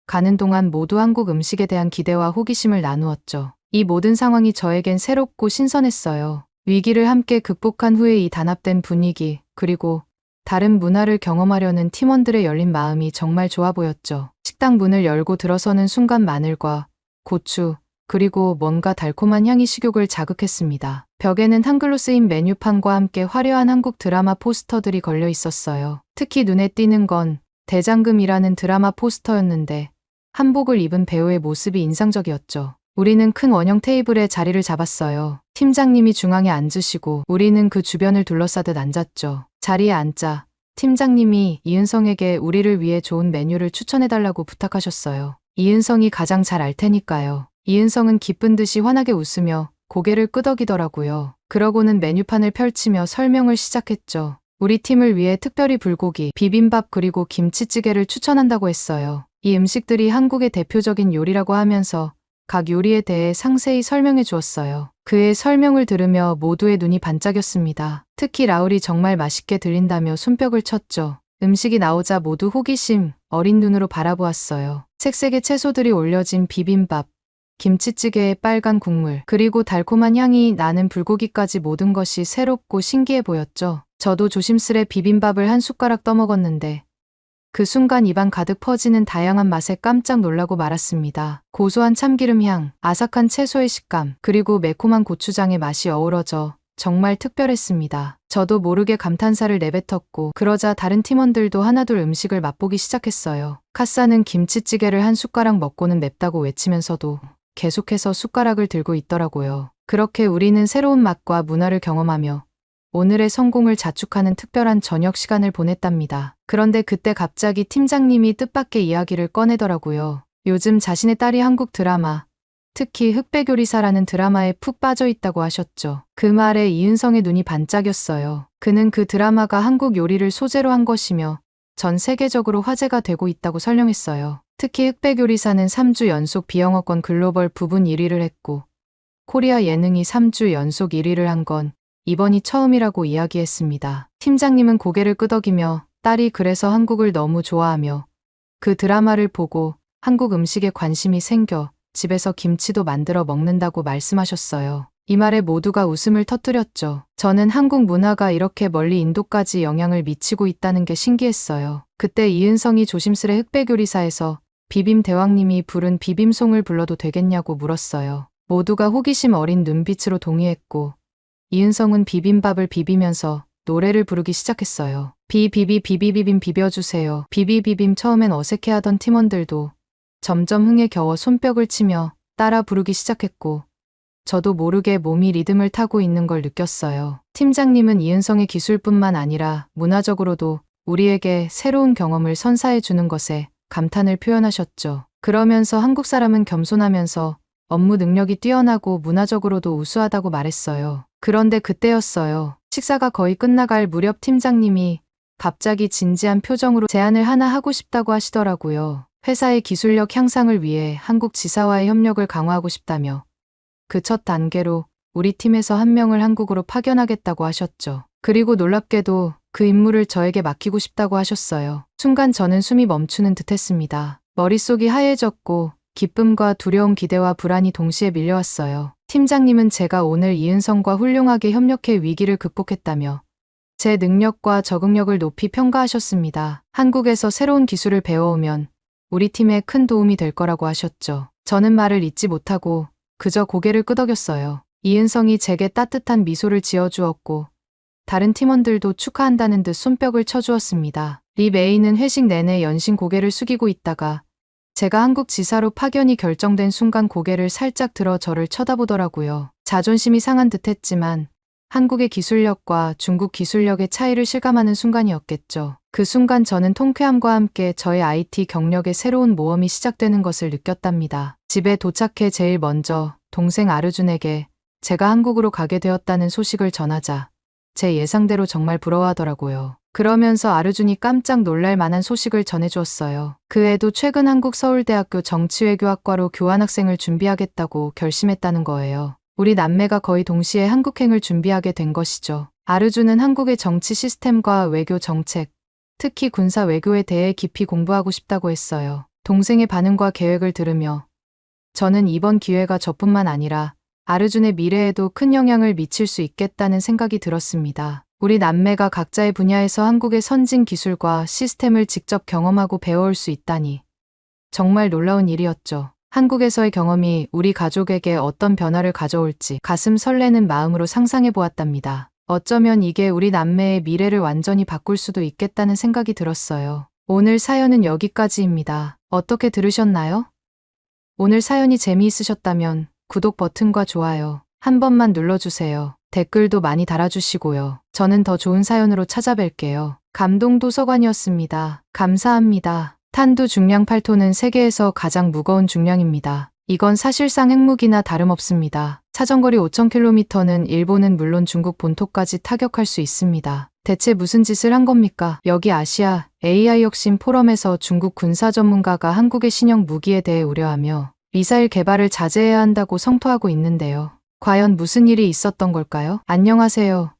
가는 동안 모두 한국 음식에 대한 기대와 호기심을 나누었죠. 이 모든 상황이 저에겐 새롭고 신선했어요. 위기를 함께 극복한 후에 이 단합된 분위기, 그리고 다른 문화를 경험하려는 팀원들의 열린 마음이 정말 좋아 보였죠. 식당 문을 열고 들어서는 순간 마늘과 고추, 그리고 뭔가 달콤한 향이 식욕을 자극했습니다. 벽에는 한글로 쓰인 메뉴판과 함께 화려한 한국 드라마 포스터들이 걸려 있었어요. 특히 눈에 띄는 건 대장금이라는 드라마 포스터였는데 한복을 입은 배우의 모습이 인상적이었죠. 우리는 큰 원형 테이블에 자리를 잡았어요. 팀장님이 중앙에 앉으시고 우리는 그 주변을 둘러싸듯 앉았죠. 자리에 앉자 팀장님이 이은성에게 우리를 위해 좋은 메뉴를 추천해달라고 부탁하셨어요. 이은성이 가장 잘 알 테니까요. 이은성은 기쁜 듯이 환하게 웃으며 고개를 끄덕이더라고요. 그러고는 메뉴판을 펼치며 설명을 시작했죠. 우리 팀을 위해 특별히 불고기, 비빔밥 그리고 김치찌개를 추천한다고 했어요. 이 음식들이 한국의 대표적인 요리라고 하면서 각 요리에 대해 상세히 설명해 주었어요. 그의 설명을 들으며 모두의 눈이 반짝였습니다. 특히 라울이 정말 맛있게 들린다며 손뼉을 쳤죠. 음식이 나오자 모두 호기심 어린 눈으로 바라보았어요. 색색의 채소들이 올려진 비빔밥, 김치찌개에 빨간 국물, 그리고 달콤한 향이 나는 불고기까지 모든 것이 새롭고 신기해 보였죠. 저도 조심스레 비빔밥을 한 숟가락 떠먹었는데 그 순간 입안 가득 퍼지는 다양한 맛에 깜짝 놀라고 말았습니다. 고소한 참기름 향, 아삭한 채소의 식감, 그리고 매콤한 고추장의 맛이 어우러져 정말 특별했습니다. 저도 모르게 감탄사를 내뱉었고 그러자 다른 팀원들도 하나둘 음식을 맛보기 시작했어요. 카사는 김치찌개를 한 숟가락 먹고는 맵다고 외치면서도 계속해서 숟가락을 들고 있더라고요. 그렇게 우리는 새로운 맛과 문화를 경험하며 오늘의 성공을 자축하는 특별한 저녁 시간을 보냈답니다. 그런데 그때 갑자기 팀장님이 뜻밖의 이야기를 꺼내더라고요. 요즘 자신의 딸이 한국 드라마, 특히 흑백요리사라는 드라마에 푹 빠져 있다고 하셨죠. 그 말에 이은성의 눈이 반짝였어요. 그는 그 드라마가 한국 요리를 소재로 한 것이며 전 세계적으로 화제가 되고 있다고 설명했어요. 특히 흑백요리사는 3주 연속 비영어권 글로벌 부분 1위를 했고 코리아 예능이 3주 연속 1위를 한 건 이번이 처음이라고 이야기했습니다. 팀장님은 고개를 끄덕이며 딸이 그래서 한국을 너무 좋아하며 그 드라마를 보고 한국 음식에 관심이 생겨 집에서 김치도 만들어 먹는다고 말씀하셨어요. 이 말에 모두가 웃음을 터뜨렸죠. 저는 한국 문화가 이렇게 멀리 인도까지 영향을 미치고 있다는 게 신기했어요. 그때 이은성이 조심스레 흑백요리사에서 비빔 대왕님이 부른 비빔송을 불러도 되겠냐고 물었어요. 모두가 호기심 어린 눈빛으로 동의했고 이은성은 비빔밥을 비비면서 노래를 부르기 시작했어요. 비비빔 비벼주세요. 비비비빔. 처음엔 어색해하던 팀원들도 점점 흥에 겨워 손뼉을 치며 따라 부르기 시작했고 저도 모르게 몸이 리듬을 타고 있는 걸 느꼈어요. 팀장님은 이은성의 기술뿐만 아니라 문화적으로도 우리에게 새로운 경험을 선사해 주는 것에 감탄을 표현하셨죠. 그러면서 한국 사람은 겸손하면서 업무 능력이 뛰어나고 문화적으로도 우수하다고 말했어요. 그런데 그때였어요. 식사가 거의 끝나갈 무렵 팀장님이 갑자기 진지한 표정으로 제안을 하나 하고 싶다고 하시더라고요. 회사의 기술력 향상을 위해 한국 지사와의 협력을 강화하고 싶다며 그 첫 단계로 우리 팀에서 한 명을 한국으로 파견하겠다고 하셨죠. 그리고 놀랍게도 그 임무를 저에게 맡기고 싶다고 하셨어요. 순간 저는 숨이 멈추는 듯 했습니다. 머릿속이 하얘졌고 기쁨과 두려움, 기대와 불안이 동시에 밀려왔어요. 팀장님은 제가 오늘 이은성과 훌륭하게 협력해 위기를 극복했다며 제 능력과 적응력을 높이 평가하셨습니다. 한국에서 새로운 기술을 배워오면 우리 팀에 큰 도움이 될 거라고 하셨죠. 저는 말을 잇지 못하고 그저 고개를 끄덕였어요. 이은성이 제게 따뜻한 미소를 지어주었고 다른 팀원들도 축하한다는 듯 손뼉을 쳐주었습니다. 리 메이는 회식 내내 연신 고개를 숙이고 있다가 제가 한국 지사로 파견이 결정된 순간 고개를 살짝 들어 저를 쳐다보더라고요. 자존심이 상한 듯했지만 한국의 기술력과 중국 기술력의 차이를 실감하는 순간이었겠죠. 그 순간 저는 통쾌함과 함께 저의 IT 경력의 새로운 모험이 시작되는 것을 느꼈답니다. 집에 도착해 제일 먼저 동생 아르준에게 제가 한국으로 가게 되었다는 소식을 전하자 제 예상대로 정말 부러워하더라고요. 그러면서 아르준이 깜짝 놀랄 만한 소식을 전해주었어요. 그 애도 최근 한국 서울대학교 정치외교학과로 교환학생을 준비하겠다고 결심했다는 거예요. 우리 남매가 거의 동시에 한국행을 준비하게 된 것이죠. 아르준은 한국의 정치 시스템과 외교 정책, 특히 군사 외교에 대해 깊이 공부하고 싶다고 했어요. 동생의 반응과 계획을 들으며 저는 이번 기회가 저뿐만 아니라 아르준의 미래에도 큰 영향을 미칠 수 있겠다는 생각이 들었습니다. 우리 남매가 각자의 분야에서 한국의 선진 기술과 시스템을 직접 경험하고 배워올 수 있다니 정말 놀라운 일이었죠. 한국에서의 경험이 우리 가족에게 어떤 변화를 가져올지 가슴 설레는 마음으로 상상해 보았답니다. 어쩌면 이게 우리 남매의 미래를 완전히 바꿀 수도 있겠다는 생각이 들었어요. 오늘 사연은 여기까지입니다. 어떻게 들으셨나요? 오늘 사연이 재미있으셨다면 구독 버튼과 좋아요 한 번만 눌러주세요. 댓글도 많이 달아주시고요. 저는 더 좋은 사연으로 찾아뵐게요. 감동도서관이었습니다. 감사합니다. 탄두 중량 8톤은 세계에서 가장 무거운 중량입니다. 이건 사실상 핵무기나 다름없습니다. 사정거리 5,000km는 일본은 물론 중국 본토까지 타격할 수 있습니다. 대체 무슨 짓을 한 겁니까? 여기 아시아 AI 혁신 포럼에서 중국 군사 전문가가 한국의 신형 무기에 대해 우려하며 미사일 개발을 자제해야 한다고 성토하고 있는데요. 과연 무슨 일이 있었던 걸까요? 안녕하세요.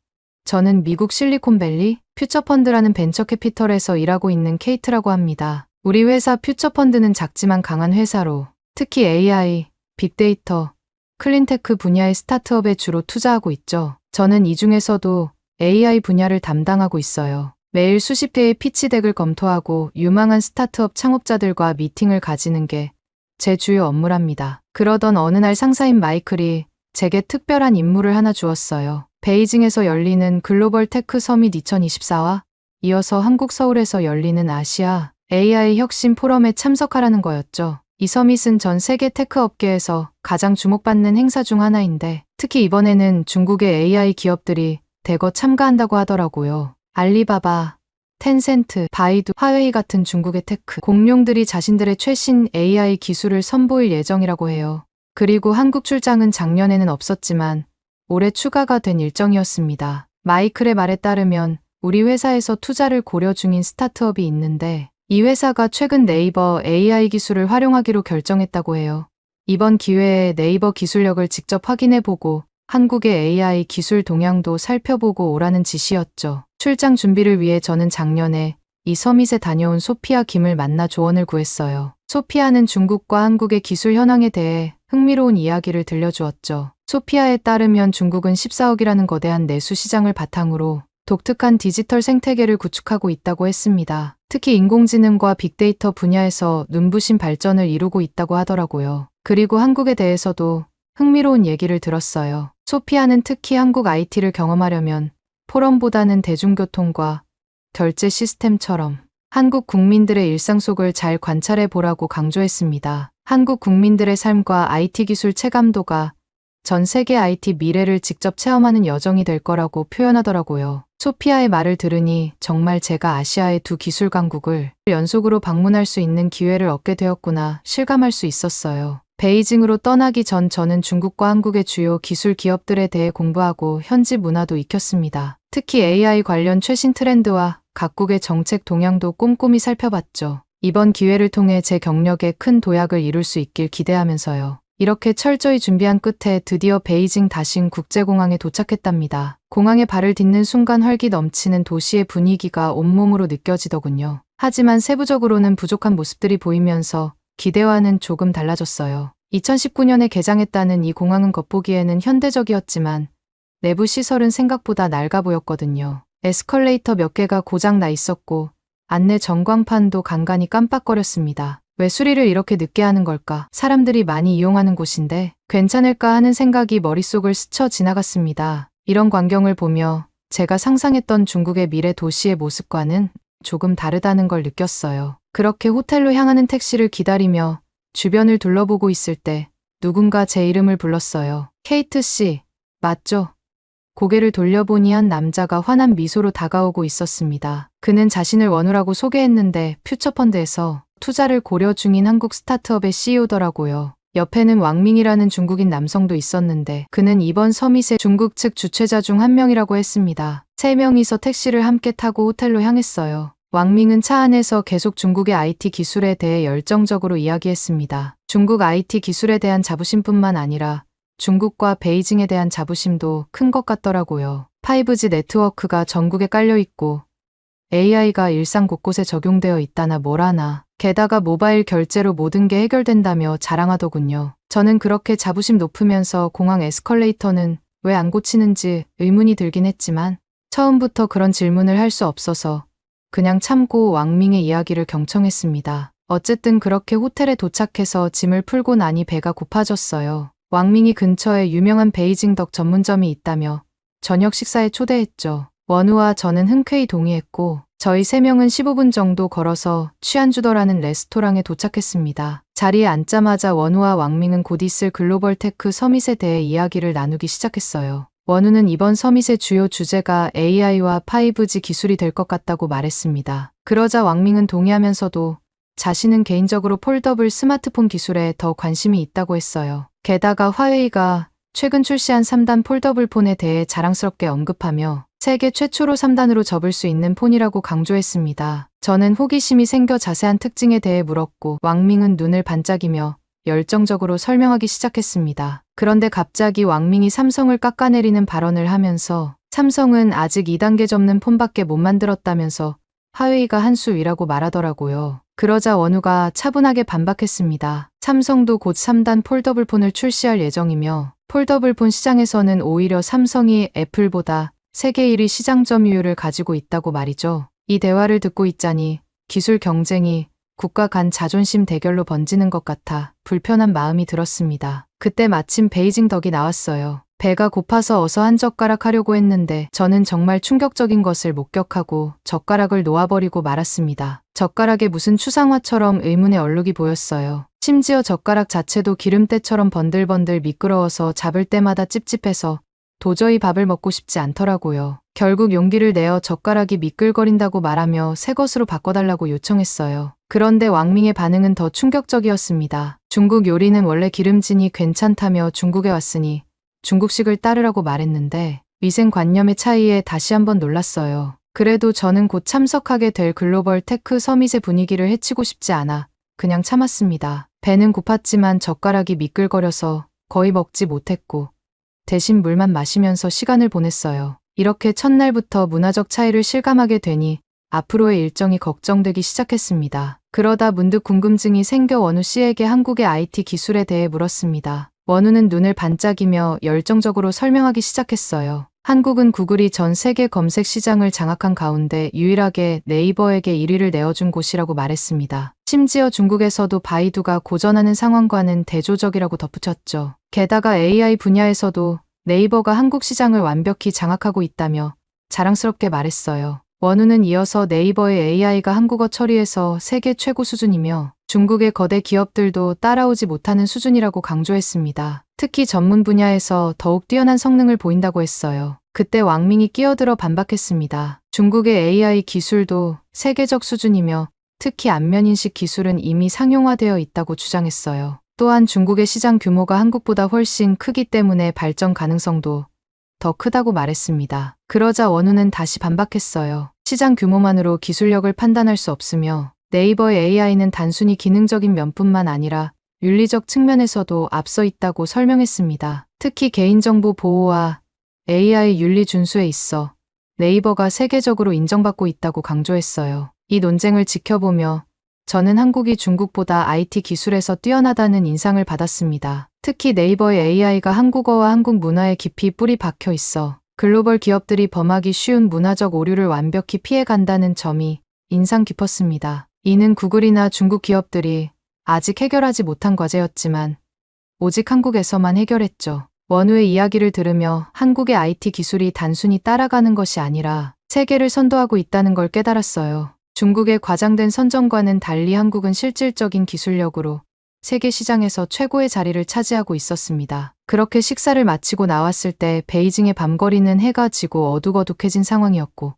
저는 미국 실리콘밸리 퓨처펀드라는 벤처캐피털에서 일하고 있는 케이트라고 합니다. 우리 회사 퓨처펀드는 작지만 강한 회사로 특히 AI, 빅데이터, 클린테크 분야의 스타트업에 주로 투자하고 있죠. 저는 이 중에서도 AI 분야를 담당하고 있어요. 매일 수십 개의 피치덱을 검토하고 유망한 스타트업 창업자들과 미팅을 가지는 게 제 주요 업무랍니다. 그러던 어느 날 상사인 마이클이 제게 특별한 임무를 하나 주었어요. 베이징에서 열리는 글로벌 테크 서밋 2024와 이어서 한국 서울에서 열리는 아시아 AI 혁신 포럼에 참석하라는 거였죠. 이 서밋은 전 세계 테크 업계에서 가장 주목받는 행사 중 하나인데 특히 이번에는 중국의 AI 기업들이 대거 참가한다고 하더라고요. 알리바바, 텐센트, 바이두, 화웨이 같은 중국의 테크 공룡들이 자신들의 최신 AI 기술을 선보일 예정이라고 해요. 그리고 한국 출장은 작년에는 없었지만 올해 추가가 된 일정이었습니다. 마이클의 말에 따르면 우리 회사에서 투자를 고려 중인 스타트업이 있는데 이 회사가 최근 네이버 AI 기술을 활용하기로 결정했다고 해요. 이번 기회에 네이버 기술력을 직접 확인해보고 한국의 AI 기술 동향도 살펴보고 오라는 지시였죠. 출장 준비를 위해 저는 작년에 이 서밋에 다녀온 소피아 김을 만나 조언을 구했어요. 소피아는 중국과 한국의 기술 현황에 대해 흥미로운 이야기를 들려주었죠. 소피아에 따르면 중국은 14억이라는 거대한 내수 시장을 바탕으로 독특한 디지털 생태계를 구축하고 있다고 했습니다. 특히 인공지능과 빅데이터 분야에서 눈부신 발전을 이루고 있다고 하더라고요. 그리고 한국에 대해서도 흥미로운 얘기를 들었어요. 소피아는 특히 한국 IT를 경험하려면 포럼보다는 대중교통과 결제 시스템처럼 한국 국민들의 일상 속을 잘 관찰해 보라고 강조했습니다. 한국 국민들의 삶과 IT 기술 체감도가 전 세계 IT 미래를 직접 체험하는 여정이 될 거라고 표현하더라고요. 소피아의 말을 들으니 정말 제가 아시아의 두 기술 강국을 연속으로 방문할 수 있는 기회를 얻게 되었구나 실감할 수 있었어요. 베이징으로 떠나기 전 저는 중국과 한국의 주요 기술 기업들에 대해 공부하고 현지 문화도 익혔습니다. 특히 AI 관련 최신 트렌드와 각국의 정책 동향도 꼼꼼히 살펴봤죠. 이번 기회를 통해 제 경력에 큰 도약을 이룰 수 있길 기대하면서요. 이렇게 철저히 준비한 끝에 드디어 베이징 다신 국제공항에 도착했답니다. 공항에 발을 딛는 순간 활기 넘치는 도시의 분위기가 온몸으로 느껴지더군요. 하지만 세부적으로는 부족한 모습들이 보이면서 기대와는 조금 달라졌어요. 2019년에 개장했다는 이 공항은 겉보기에는 현대적이었지만 내부 시설은 생각보다 낡아 보였거든요. 에스컬레이터 몇 개가 고장 나 있었고 안내 전광판도 간간히 깜빡거렸습니다. 왜 수리를 이렇게 늦게 하는 걸까? 사람들이 많이 이용하는 곳인데 괜찮을까 하는 생각이 머릿속을 스쳐 지나갔습니다. 이런 광경을 보며 제가 상상했던 중국의 미래 도시의 모습과는 조금 다르다는 걸 느꼈어요. 그렇게 호텔로 향하는 택시를 기다리며 주변을 둘러보고 있을 때 누군가 제 이름을 불렀어요. 케이트 씨, 맞죠? 고개를 돌려보니 한 남자가 환한 미소로 다가오고 있었습니다. 그는 자신을 원우라고 소개했는데 퓨처펀드에서 투자를 고려 중인 한국 스타트업의 CEO더라고요. 옆에는 왕밍이라는 중국인 남성도 있었는데 그는 이번 서밋의 중국 측 주최자 중 한 명이라고 했습니다. 세 명이서 택시를 함께 타고 호텔로 향했어요. 왕밍은 차 안에서 계속 중국의 IT 기술에 대해 열정적으로 이야기했습니다. 중국 IT 기술에 대한 자부심뿐만 아니라 중국과 베이징에 대한 자부심도 큰 것 같더라고요. 5G 네트워크가 전국에 깔려있고 AI가 일상 곳곳에 적용되어 있다나 뭐라나 게다가 모바일 결제로 모든 게 해결된다며 자랑하더군요. 저는 그렇게 자부심 높으면서 공항 에스컬레이터는 왜 안 고치는지 의문이 들긴 했지만 처음부터 그런 질문을 할 수 없어서 그냥 참고 왕밍의 이야기를 경청했습니다. 어쨌든 그렇게 호텔에 도착해서 짐을 풀고 나니 배가 고파졌어요. 왕밍이 근처에 유명한 베이징 덕 전문점이 있다며 저녁 식사에 초대했죠. 원우와 저는 흔쾌히 동의했고 저희 3명은 15분 정도 걸어서 취안주더라는 레스토랑에 도착했습니다. 자리에 앉자마자 원우와 왕밍은 곧 있을 글로벌 테크 서밋에 대해 이야기를 나누기 시작했어요. 원우는 이번 서밋의 주요 주제가 AI와 5G 기술이 될 것 같다고 말했습니다. 그러자 왕밍은 동의하면서도 자신은 개인적으로 폴더블 스마트폰 기술에 더 관심이 있다고 했어요. 게다가 화웨이가 최근 출시한 3단 폴더블 폰에 대해 자랑스럽게 언급하며 세계 최초로 3단으로 접을 수 있는 폰이라고 강조했습니다. 저는 호기심이 생겨 자세한 특징에 대해 물었고 왕밍은 눈을 반짝이며 열정적으로 설명하기 시작했습니다. 그런데 갑자기 왕밍이 삼성을 깎아내리는 발언을 하면서 삼성은 아직 2단계 접는 폰밖에 못 만들었다면서 화웨이가 한 수 위라고 말하더라고요. 그러자 원우가 차분하게 반박했습니다. 삼성도 곧 3단 폴더블 폰을 출시할 예정이며 폴더블 폰 시장에서는 오히려 삼성이 애플보다 세계 1위 시장 점유율을 가지고 있다고 말이죠. 이 대화를 듣고 있자니 기술 경쟁이 국가 간 자존심 대결로 번지는 것 같아 불편한 마음이 들었습니다. 그때 마침 베이징 덕이 나왔어요. 배가 고파서 어서 한 젓가락 하려고 했는데 저는 정말 충격적인 것을 목격하고 젓가락을 놓아버리고 말았습니다. 젓가락에 무슨 추상화처럼 의문의 얼룩이 보였어요. 심지어 젓가락 자체도 기름때처럼 번들번들 미끄러워서 잡을 때마다 찝찝해서 도저히 밥을 먹고 싶지 않더라고요. 결국 용기를 내어 젓가락이 미끌거린다고 말하며 새 것으로 바꿔달라고 요청했어요. 그런데 왕밍의 반응은 더 충격적이었습니다. 중국 요리는 원래 기름지니 괜찮다며 중국에 왔으니 중국식을 따르라고 말했는데 위생관념의 차이에 다시 한번 놀랐어요. 그래도 저는 곧 참석하게 될 글로벌 테크 서밋의 분위기를 해치고 싶지 않아 그냥 참았습니다. 배는 고팠지만 젓가락이 미끌거려서 거의 먹지 못했고 대신 물만 마시면서 시간을 보냈어요. 이렇게 첫날부터 문화적 차이를 실감하게 되니 앞으로의 일정이 걱정되기 시작했습니다. 그러다 문득 궁금증이 생겨 원우 씨에게 한국의 IT 기술에 대해 물었습니다. 원우는 눈을 반짝이며 열정적으로 설명하기 시작했어요. 한국은 구글이 전 세계 검색 시장을 장악한 가운데 유일하게 네이버에게 1위를 내어준 곳이라고 말했습니다. 심지어 중국에서도 바이두가 고전하는 상황과는 대조적이라고 덧붙였죠. 게다가 AI 분야에서도 네이버가 한국 시장을 완벽히 장악하고 있다며 자랑스럽게 말했어요. 원우는 이어서 네이버의 AI가 한국어 처리에서 세계 최고 수준이며 중국의 거대 기업들도 따라오지 못하는 수준이라고 강조했습니다. 특히 전문 분야에서 더욱 뛰어난 성능을 보인다고 했어요. 그때 왕밍이 끼어들어 반박했습니다. 중국의 AI 기술도 세계적 수준이며 특히 안면인식 기술은 이미 상용화되어 있다고 주장했어요. 또한 중국의 시장 규모가 한국보다 훨씬 크기 때문에 발전 가능성도 더 크다고 말했습니다. 그러자 원우는 다시 반박했어요. 시장 규모만으로 기술력을 판단할 수 없으며 네이버의 AI는 단순히 기능적인 면뿐만 아니라 윤리적 측면에서도 앞서 있다고 설명했습니다. 특히 개인정보 보호와 AI 윤리 준수에 있어 네이버가 세계적으로 인정받고 있다고 강조했어요. 이 논쟁을 지켜보며 저는 한국이 중국보다 IT 기술에서 뛰어나다는 인상을 받았습니다. 특히 네이버의 AI가 한국어와 한국 문화에 깊이 뿌리 박혀 있어 글로벌 기업들이 범하기 쉬운 문화적 오류를 완벽히 피해간다는 점이 인상 깊었습니다. 이는 구글이나 중국 기업들이 아직 해결하지 못한 과제였지만 오직 한국에서만 해결했죠. 원우의 이야기를 들으며 한국의 IT 기술이 단순히 따라가는 것이 아니라 세계를 선도하고 있다는 걸 깨달았어요. 중국의 과장된 선전과는 달리 한국은 실질적인 기술력으로 세계 시장에서 최고의 자리를 차지하고 있었습니다. 그렇게 식사를 마치고 나왔을 때 베이징의 밤거리는 해가 지고 어둑어둑해진 상황이었고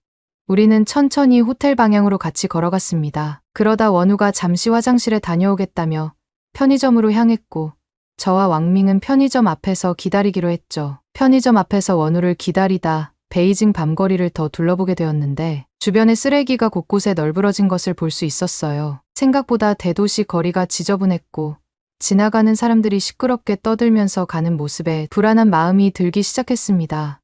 우리는 천천히 호텔 방향으로 같이 걸어갔습니다. 그러다 원우가 잠시 화장실에 다녀오겠다며 편의점으로 향했고 저와 왕밍은 편의점 앞에서 기다리기로 했죠. 편의점 앞에서 원우를 기다리다 베이징 밤거리를 더 둘러보게 되었는데 주변에 쓰레기가 곳곳에 널브러진 것을 볼 수 있었어요. 생각보다 대도시 거리가 지저분했고 지나가는 사람들이 시끄럽게 떠들면서 가는 모습에 불안한 마음이 들기 시작했습니다.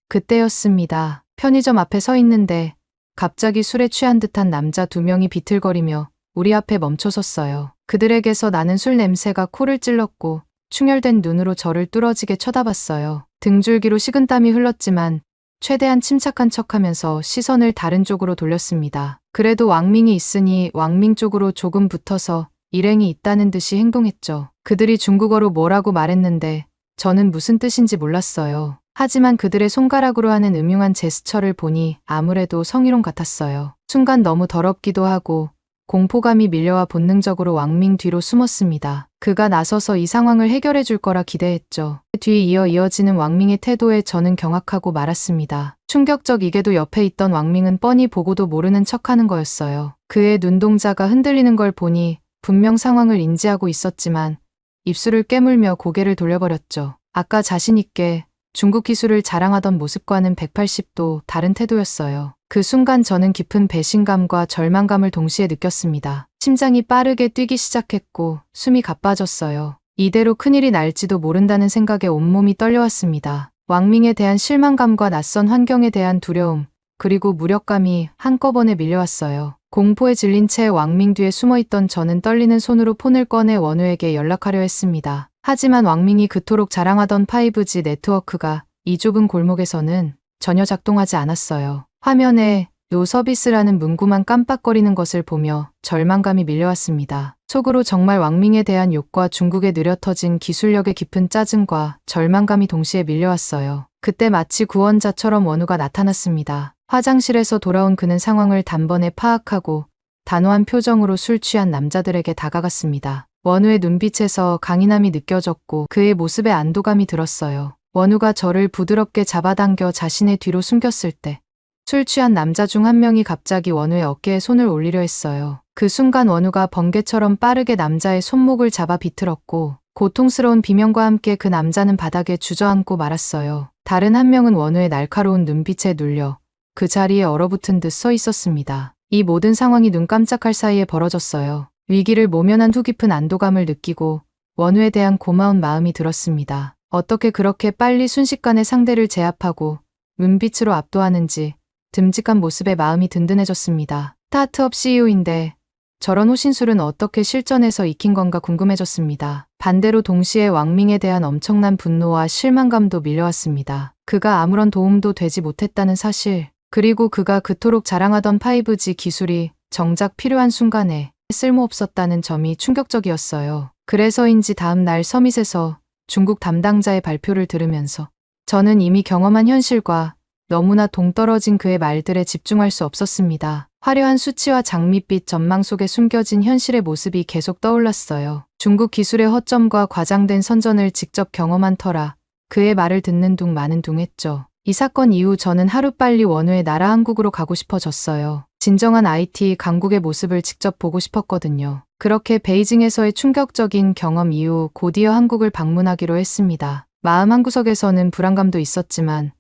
그때였습니다. 편의점 앞에 서 있는데 갑자기 술에 취한 듯한 남자 2명이 비틀거리며 우리 앞에 멈춰섰어요. 그들에게서 나는 술 냄새가 코를 찔렀고 충혈된 눈으로 저를 뚫어지게 쳐다봤어요. 등줄기로 식은땀이 흘렀지만 최대한 침착한 척하면서 시선을 다른 쪽으로 돌렸습니다. 그래도 왕밍이 있으니 왕밍 쪽으로 조금 붙어서 일행이 있다는 듯이 행동했죠. 그들이 중국어로 뭐라고 말했는데 저는 무슨 뜻인지 몰랐어요. 하지만 그들의 손가락으로 하는 음흉한 제스처를 보니 아무래도 성희롱 같았어요. 순간 너무 더럽기도 하고 공포감이 밀려와 본능적으로 왕밍 뒤로 숨었습니다. 그가 나서서 이 상황을 해결해 줄 거라 기대했죠. 뒤에 이어지는 왕밍의 태도에 저는 경악하고 말았습니다. 충격적이게도 옆에 있던 왕밍은 뻔히 보고도 모르는 척하는 거였어요. 그의 눈동자가 흔들리는 걸 보니 분명 상황을 인지하고 있었지만 입술을 깨물며 고개를 돌려버렸죠. 아까 자신있게 중국 기술을 자랑하던 모습과는 180도 다른 태도였어요. 그 순간 저는 깊은 배신감과 절망감을 동시에 느꼈습니다. 심장이 빠르게 뛰기 시작했고 숨이 가빠졌어요. 이대로 큰일이 날지도 모른다는 생각에 온몸이 떨려왔습니다. 왕밍에 대한 실망감과 낯선 환경에 대한 두려움, 그리고 무력감이 한꺼번에 밀려왔어요. 공포에 질린 채 왕밍 뒤에 숨어있던 저는 떨리는 손으로 폰을 꺼내 원우에게 연락하려 했습니다. 하지만 왕밍이 그토록 자랑하던 5G 네트워크가 이 좁은 골목에서는 전혀 작동하지 않았어요. 화면에 노 서비스라는 문구만 깜빡거리는 것을 보며 절망감이 밀려왔습니다. 속으로 정말 왕밍에 대한 욕과 중국에 느려터진 기술력의 깊은 짜증과 절망감이 동시에 밀려왔어요. 그때 마치 구원자처럼 원우가 나타났습니다. 화장실에서 돌아온 그는 상황을 단번에 파악하고 단호한 표정으로 술 취한 남자들에게 다가갔습니다. 원우의 눈빛에서 강인함이 느껴졌고 그의 모습에 안도감이 들었어요. 원우가 저를 부드럽게 잡아당겨 자신의 뒤로 숨겼을 때 술 취한 남자 중 한 명이 갑자기 원우의 어깨에 손을 올리려 했어요. 그 순간 원우가 번개처럼 빠르게 남자의 손목을 잡아 비틀었고 고통스러운 비명과 함께 그 남자는 바닥에 주저앉고 말았어요. 다른 한 명은 원우의 날카로운 눈빛에 눌려 그 자리에 얼어붙은 듯 서 있었습니다. 이 모든 상황이 눈 깜짝할 사이에 벌어졌어요. 위기를 모면한 후 깊은 안도감을 느끼고 원우에 대한 고마운 마음이 들었습니다. 어떻게 그렇게 빨리 순식간에 상대를 제압하고 눈빛으로 압도하는지 듬직한 모습에 마음이 든든해졌습니다. 스타트업 CEO인데 저런 호신술은 어떻게 실전에서 익힌 건가 궁금해졌습니다. 반대로 동시에 왕밍에 대한 엄청난 분노와 실망감도 밀려왔습니다. 그가 아무런 도움도 되지 못했다는 사실, 그리고 그가 그토록 자랑하던 5G 기술이 정작 필요한 순간에 쓸모없었다는 점이 충격적이었어요. 그래서인지 다음 날 서밋에서 중국 담당자의 발표를 들으면서 저는 이미 경험한 현실과 너무나 동떨어진 그의 말들에 집중할 수 없었습니다. 화려한 수치와 장밋빛 전망 속에 숨겨진 현실의 모습이 계속 떠올랐어요. 중국 기술의 허점과 과장된 선전을 직접 경험한 터라 그의 말을 듣는 둥 마는 둥 했죠. 이 사건 이후 저는 하루빨리 원우의 나라 한국으로 가고 싶어졌어요. 진정한 IT 강국의 모습을 직접 보고 싶었거든요. 그렇게 베이징에서의 충격적인 경험 이후 곧이어 한국을 방문하기로 했습니다. 마음 한구석에서는 불안감도 있었지만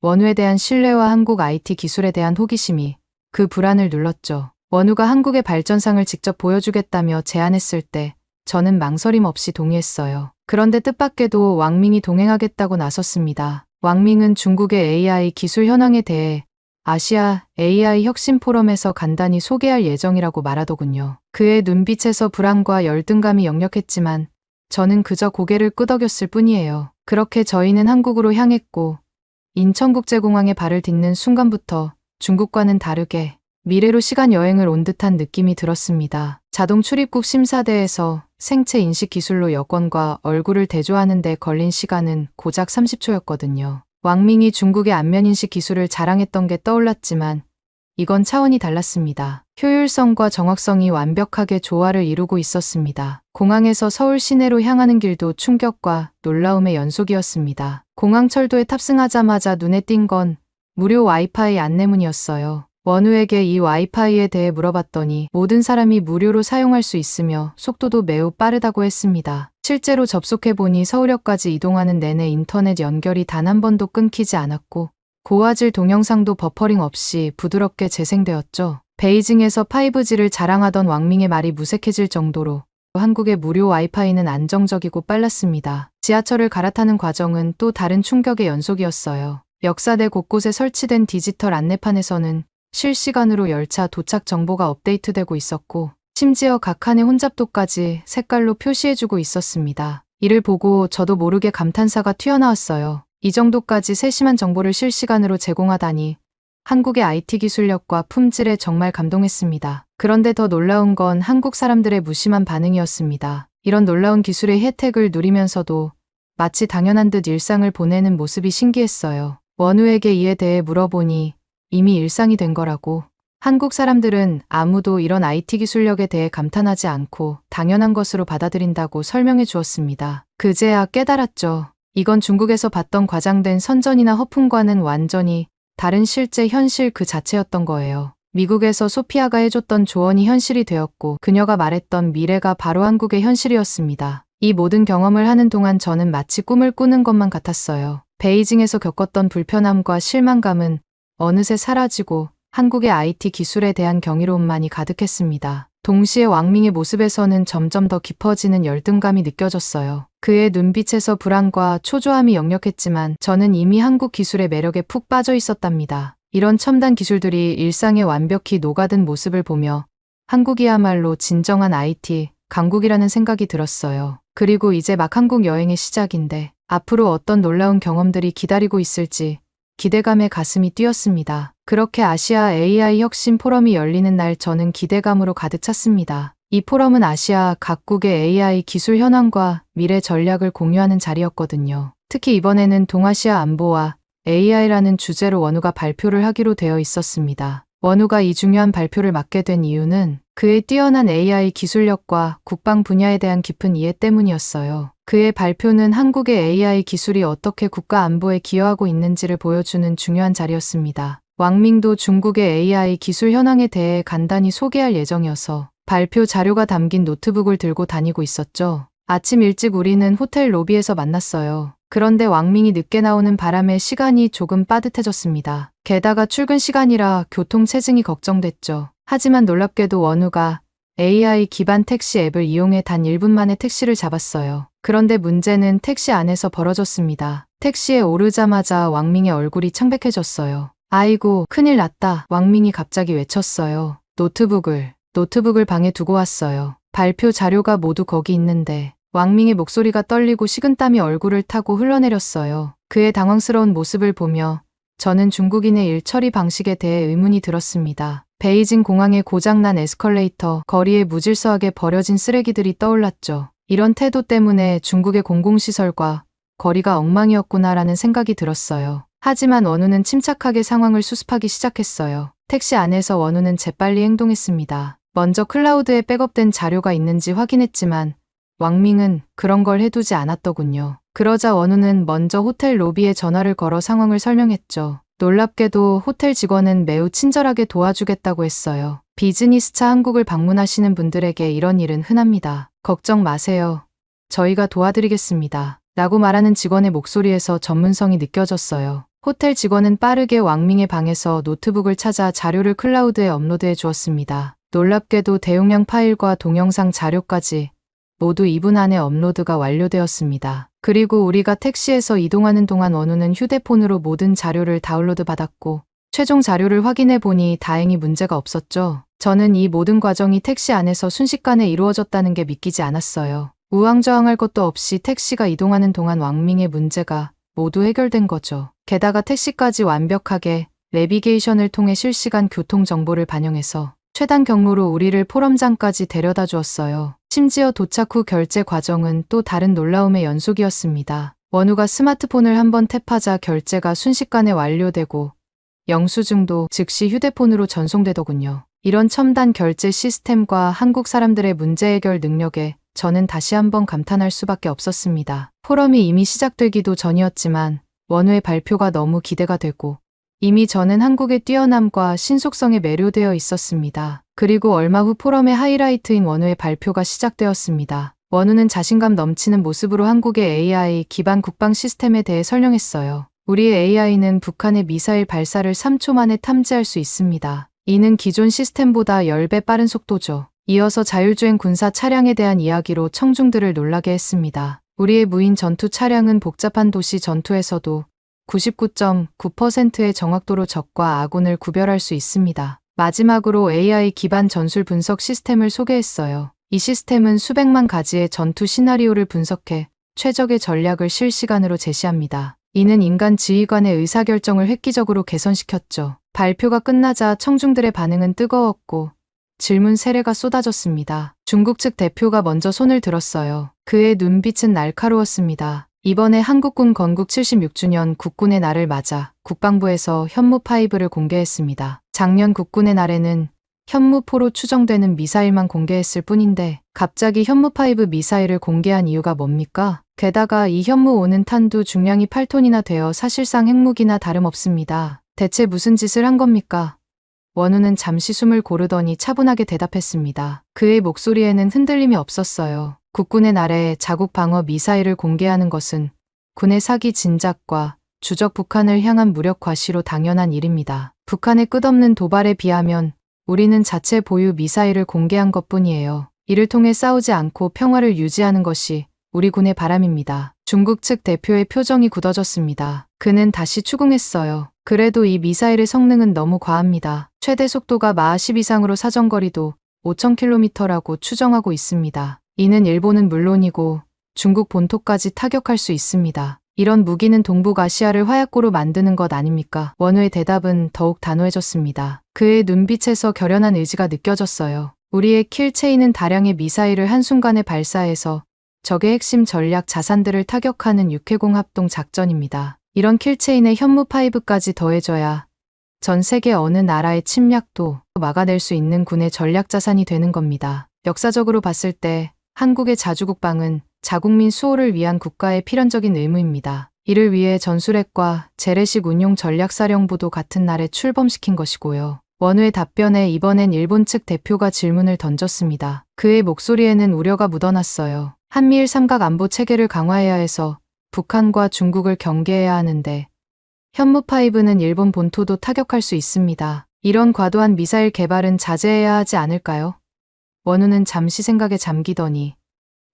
원우에 대한 신뢰와 한국 IT 기술에 대한 호기심이 그 불안을 눌렀죠. 원우가 한국의 발전상을 직접 보여주겠다며 제안했을 때 저는 망설임 없이 동의했어요. 그런데 뜻밖에도 왕밍이 동행하겠다고 나섰습니다. 왕밍은 중국의 AI 기술 현황에 대해 아시아 AI 혁신 포럼에서 간단히 소개할 예정이라고 말하더군요. 그의 눈빛에서 불안과 열등감이 역력했지만 저는 그저 고개를 끄덕였을 뿐이에요. 그렇게 저희는 한국으로 향했고 인천국제공항에 발을 딛는 순간부터 중국과는 다르게 미래로 시간 여행을 온 듯한 느낌이 들었습니다. 자동 출입국 심사대에서 생체 인식 기술로 여권과 얼굴을 대조하는 데 걸린 시간은 고작 30초였거든요. 왕밍이 중국의 안면인식 기술을 자랑했던 게 떠올랐지만 이건 차원이 달랐습니다. 효율성과 정확성이 완벽하게 조화를 이루고 있었습니다. 공항에서 서울 시내로 향하는 길도 충격과 놀라움의 연속이었습니다. 공항철도에 탑승하자마자 눈에 띈 건 무료 와이파이 안내문이었어요. 원우에게 이 와이파이에 대해 물어봤더니 모든 사람이 무료로 사용할 수 있으며 속도도 매우 빠르다고 했습니다. 실제로 접속해보니 서울역까지 이동하는 내내 인터넷 연결이 단 한 번도 끊기지 않았고 고화질 동영상도 버퍼링 없이 부드럽게 재생되었죠. 베이징에서 5G를 자랑하던 왕밍의 말이 무색해질 정도로 한국의 무료 와이파이는 안정적이고 빨랐습니다. 지하철을 갈아타는 과정은 또 다른 충격의 연속이었어요. 역사대 곳곳에 설치된 디지털 안내판에서는 실시간으로 열차 도착 정보가 업데이트되고 있었고 심지어 각 칸의 혼잡도까지 색깔로 표시해주고 있었습니다. 이를 보고 저도 모르게 감탄사가 튀어나왔어요. 이 정도까지 세심한 정보를 실시간으로 제공하다니 한국의 IT 기술력과 품질에 정말 감동했습니다. 그런데 더 놀라운 건 한국 사람들의 무심한 반응이었습니다. 이런 놀라운 기술의 혜택을 누리면서도 마치 당연한 듯 일상을 보내는 모습이 신기했어요. 원우에게 이에 대해 물어보니 이미 일상이 된 거라고. 한국 사람들은 아무도 이런 IT 기술력에 대해 감탄하지 않고 당연한 것으로 받아들인다고 설명해 주었습니다. 그제야 깨달았죠. 이건 중국에서 봤던 과장된 선전이나 허풍과는 완전히 다른 실제 현실 그 자체였던 거예요. 미국에서 소피아가 해줬던 조언이 현실이 되었고 그녀가 말했던 미래가 바로 한국의 현실이었습니다. 이 모든 경험을 하는 동안 저는 마치 꿈을 꾸는 것만 같았어요. 베이징에서 겪었던 불편함과 실망감은 어느새 사라지고 한국의 IT 기술에 대한 경이로움만이 가득했습니다. 동시에 왕밍의 모습에서는 점점 더 깊어지는 열등감이 느껴졌어요. 그의 눈빛에서 불안과 초조함이 역력했지만 저는 이미 한국 기술의 매력에 푹 빠져 있었답니다. 이런 첨단 기술들이 일상에 완벽히 녹아든 모습을 보며 한국이야말로 진정한 IT 강국이라는 생각이 들었어요. 그리고 이제 막 한국 여행의 시작인데 앞으로 어떤 놀라운 경험들이 기다리고 있을지 기대감에 가슴이 뛰었습니다. 그렇게 아시아 AI 혁신 포럼이 열리는 날 저는 기대감으로 가득 찼습니다. 이 포럼은 아시아 각국의 AI 기술 현황과 미래 전략을 공유하는 자리였거든요. 특히 이번에는 동아시아 안보와 AI라는 주제로 원우가 발표를 하기로 되어 있었습니다. 원우가 이 중요한 발표를 맡게 된 이유는 그의 뛰어난 AI 기술력과 국방 분야에 대한 깊은 이해 때문이었어요. 그의 발표는 한국의 AI 기술이 어떻게 국가 안보에 기여하고 있는지를 보여주는 중요한 자리였습니다. 왕밍도 중국의 AI 기술 현황에 대해 간단히 소개할 예정이어서 발표 자료가 담긴 노트북을 들고 다니고 있었죠. 아침 일찍 우리는 호텔 로비에서 만났어요. 그런데 왕밍이 늦게 나오는 바람에 시간이 조금 빠듯해졌습니다. 게다가 출근 시간이라 교통 체증이 걱정됐죠. 하지만 놀랍게도 원우가 AI 기반 택시 앱을 이용해 단 1분 만에 택시를 잡았어요. 그런데 문제는 택시 안에서 벌어졌습니다. 택시에 오르자마자 왕밍의 얼굴이 창백해졌어요. 아이고, 큰일 났다. 왕밍이 갑자기 외쳤어요. 노트북을 방에 두고 왔어요. 발표 자료가 모두 거기 있는데 왕밍의 목소리가 떨리고 식은땀이 얼굴을 타고 흘러내렸어요. 그의 당황스러운 모습을 보며 저는 중국인의 일 처리 방식에 대해 의문이 들었습니다. 베이징 공항의 고장난 에스컬레이터, 거리에 무질서하게 버려진 쓰레기들이 떠올랐죠. 이런 태도 때문에 중국의 공공시설과 거리가 엉망이었구나라는 생각이 들었어요. 하지만 원우는 침착하게 상황을 수습하기 시작했어요. 택시 안에서 원우는 재빨리 행동했습니다. 먼저 클라우드에 백업된 자료가 있는지 확인했지만 왕밍은 그런 걸 해두지 않았더군요. 그러자 원우는 먼저 호텔 로비에 전화를 걸어 상황을 설명했죠. 놀랍게도 호텔 직원은 매우 친절하게 도와주겠다고 했어요. 비즈니스차 한국을 방문하시는 분들에게 이런 일은 흔합니다. 걱정 마세요. 저희가 도와드리겠습니다. 라고 말하는 직원의 목소리에서 전문성이 느껴졌어요. 호텔 직원은 빠르게 왕밍의 방에서 노트북을 찾아 자료를 클라우드에 업로드해 주었습니다. 놀랍게도 대용량 파일과 동영상 자료까지 모두 2분 안에 업로드가 완료되었습니다. 그리고 우리가 택시에서 이동하는 동안 원우는 휴대폰으로 모든 자료를 다운로드 받았고 최종 자료를 확인해 보니 다행히 문제가 없었죠. 저는 이 모든 과정이 택시 안에서 순식간에 이루어졌다는 게 믿기지 않았어요. 우왕좌왕할 것도 없이 택시가 이동하는 동안 왕밍의 문제가 모두 해결된 거죠. 게다가 택시까지 완벽하게 내비게이션을 통해 실시간 교통 정보를 반영해서 최단 경로로 우리를 포럼장까지 데려다 주었어요. 심지어 도착 후 결제 과정은 또 다른 놀라움의 연속이었습니다. 원우가 스마트폰을 한번 탭하자 결제가 순식간에 완료되고 영수증도 즉시 휴대폰으로 전송되더군요. 이런 첨단 결제 시스템과 한국 사람들의 문제 해결 능력에 저는 다시 한번 감탄할 수밖에 없었습니다. 포럼이 이미 시작되기도 전이었지만 원우의 발표가 너무 기대가 되고 이미 저는 한국의 뛰어남과 신속성에 매료되어 있었습니다. 그리고 얼마 후 포럼의 하이라이트인 원우의 발표가 시작되었습니다. 원우는 자신감 넘치는 모습으로 한국의 AI 기반 국방 시스템에 대해 설명했어요. 우리의 AI는 북한의 미사일 발사를 3초 만에 탐지할 수 있습니다. 이는 기존 시스템보다 10배 빠른 속도죠. 이어서 자율주행 군사 차량에 대한 이야기로 청중들을 놀라게 했습니다. 우리의 무인 전투 차량은 복잡한 도시 전투에서도 99.9%의 정확도로 적과 아군을 구별할 수 있습니다. 마지막으로 AI 기반 전술 분석 시스템을 소개했어요. 이 시스템은 수백만 가지의 전투 시나리오를 분석해 최적의 전략을 실시간으로 제시합니다. 이는 인간 지휘관의 의사결정을 획기적으로 개선시켰죠. 발표가 끝나자 청중들의 반응은 뜨거웠고 질문 세례가 쏟아졌습니다. 중국 측 대표가 먼저 손을 들었어요. 그의 눈빛은 날카로웠습니다. 이번에 한국군 건국 76주년 국군의 날을 맞아 국방부에서 현무5를 공개했습니다. 작년 국군의 날에는 현무4로 추정되는 미사일만 공개했을 뿐인데 갑자기 현무5 미사일을 공개한 이유가 뭡니까? 게다가 이 현무5는 탄두 중량이 8톤이나 되어 사실상 핵무기나 다름없습니다. 대체 무슨 짓을 한 겁니까? 원우는 잠시 숨을 고르더니 차분하게 대답했습니다. 그의 목소리에는 흔들림이 없었어요. 국군의 날에 자국 방어 미사일을 공개하는 것은 군의 사기 진작과 주적 북한을 향한 무력 과시로 당연한 일입니다. 북한의 끝없는 도발에 비하면 우리는 자체 보유 미사일을 공개한 것뿐이에요. 이를 통해 싸우지 않고 평화를 유지하는 것이 우리 군의 바람입니다. 중국 측 대표의 표정이 굳어졌습니다. 그는 다시 추궁했어요. 그래도 이 미사일의 성능은 너무 과합니다. 최대 속도가 마하 10 이상으로 사정거리도 5,000km라고 추정하고 있습니다. 이는 일본은 물론이고 중국 본토까지 타격할 수 있습니다. 이런 무기는 동북아시아를 화약고로 만드는 것 아닙니까? 원우의 대답은 더욱 단호해졌습니다. 그의 눈빛에서 결연한 의지가 느껴졌어요. 우리의 킬체인은 다량의 미사일을 한순간에 발사해서 적의 핵심 전략 자산들을 타격하는 육해공 합동 작전입니다. 이런 킬체인에 현무5까지 더해져야 전 세계 어느 나라의 침략도 막아낼 수 있는 군의 전략 자산이 되는 겁니다. 역사적으로 봤을 때 한국의 자주국방은 자국민 수호를 위한 국가의 필연적인 의무입니다. 이를 위해 전술핵과 재래식 운용 전략사령부도 같은 날에 출범시킨 것이고요. 원우의 답변에 이번엔 일본 측 대표가 질문을 던졌습니다. 그의 목소리에는 우려가 묻어났어요. 한미일 삼각 안보 체계를 강화해야 해서 북한과 중국을 경계해야 하는데 현무5는 일본 본토도 타격할 수 있습니다. 이런 과도한 미사일 개발은 자제해야 하지 않을까요? 원우는 잠시 생각에 잠기더니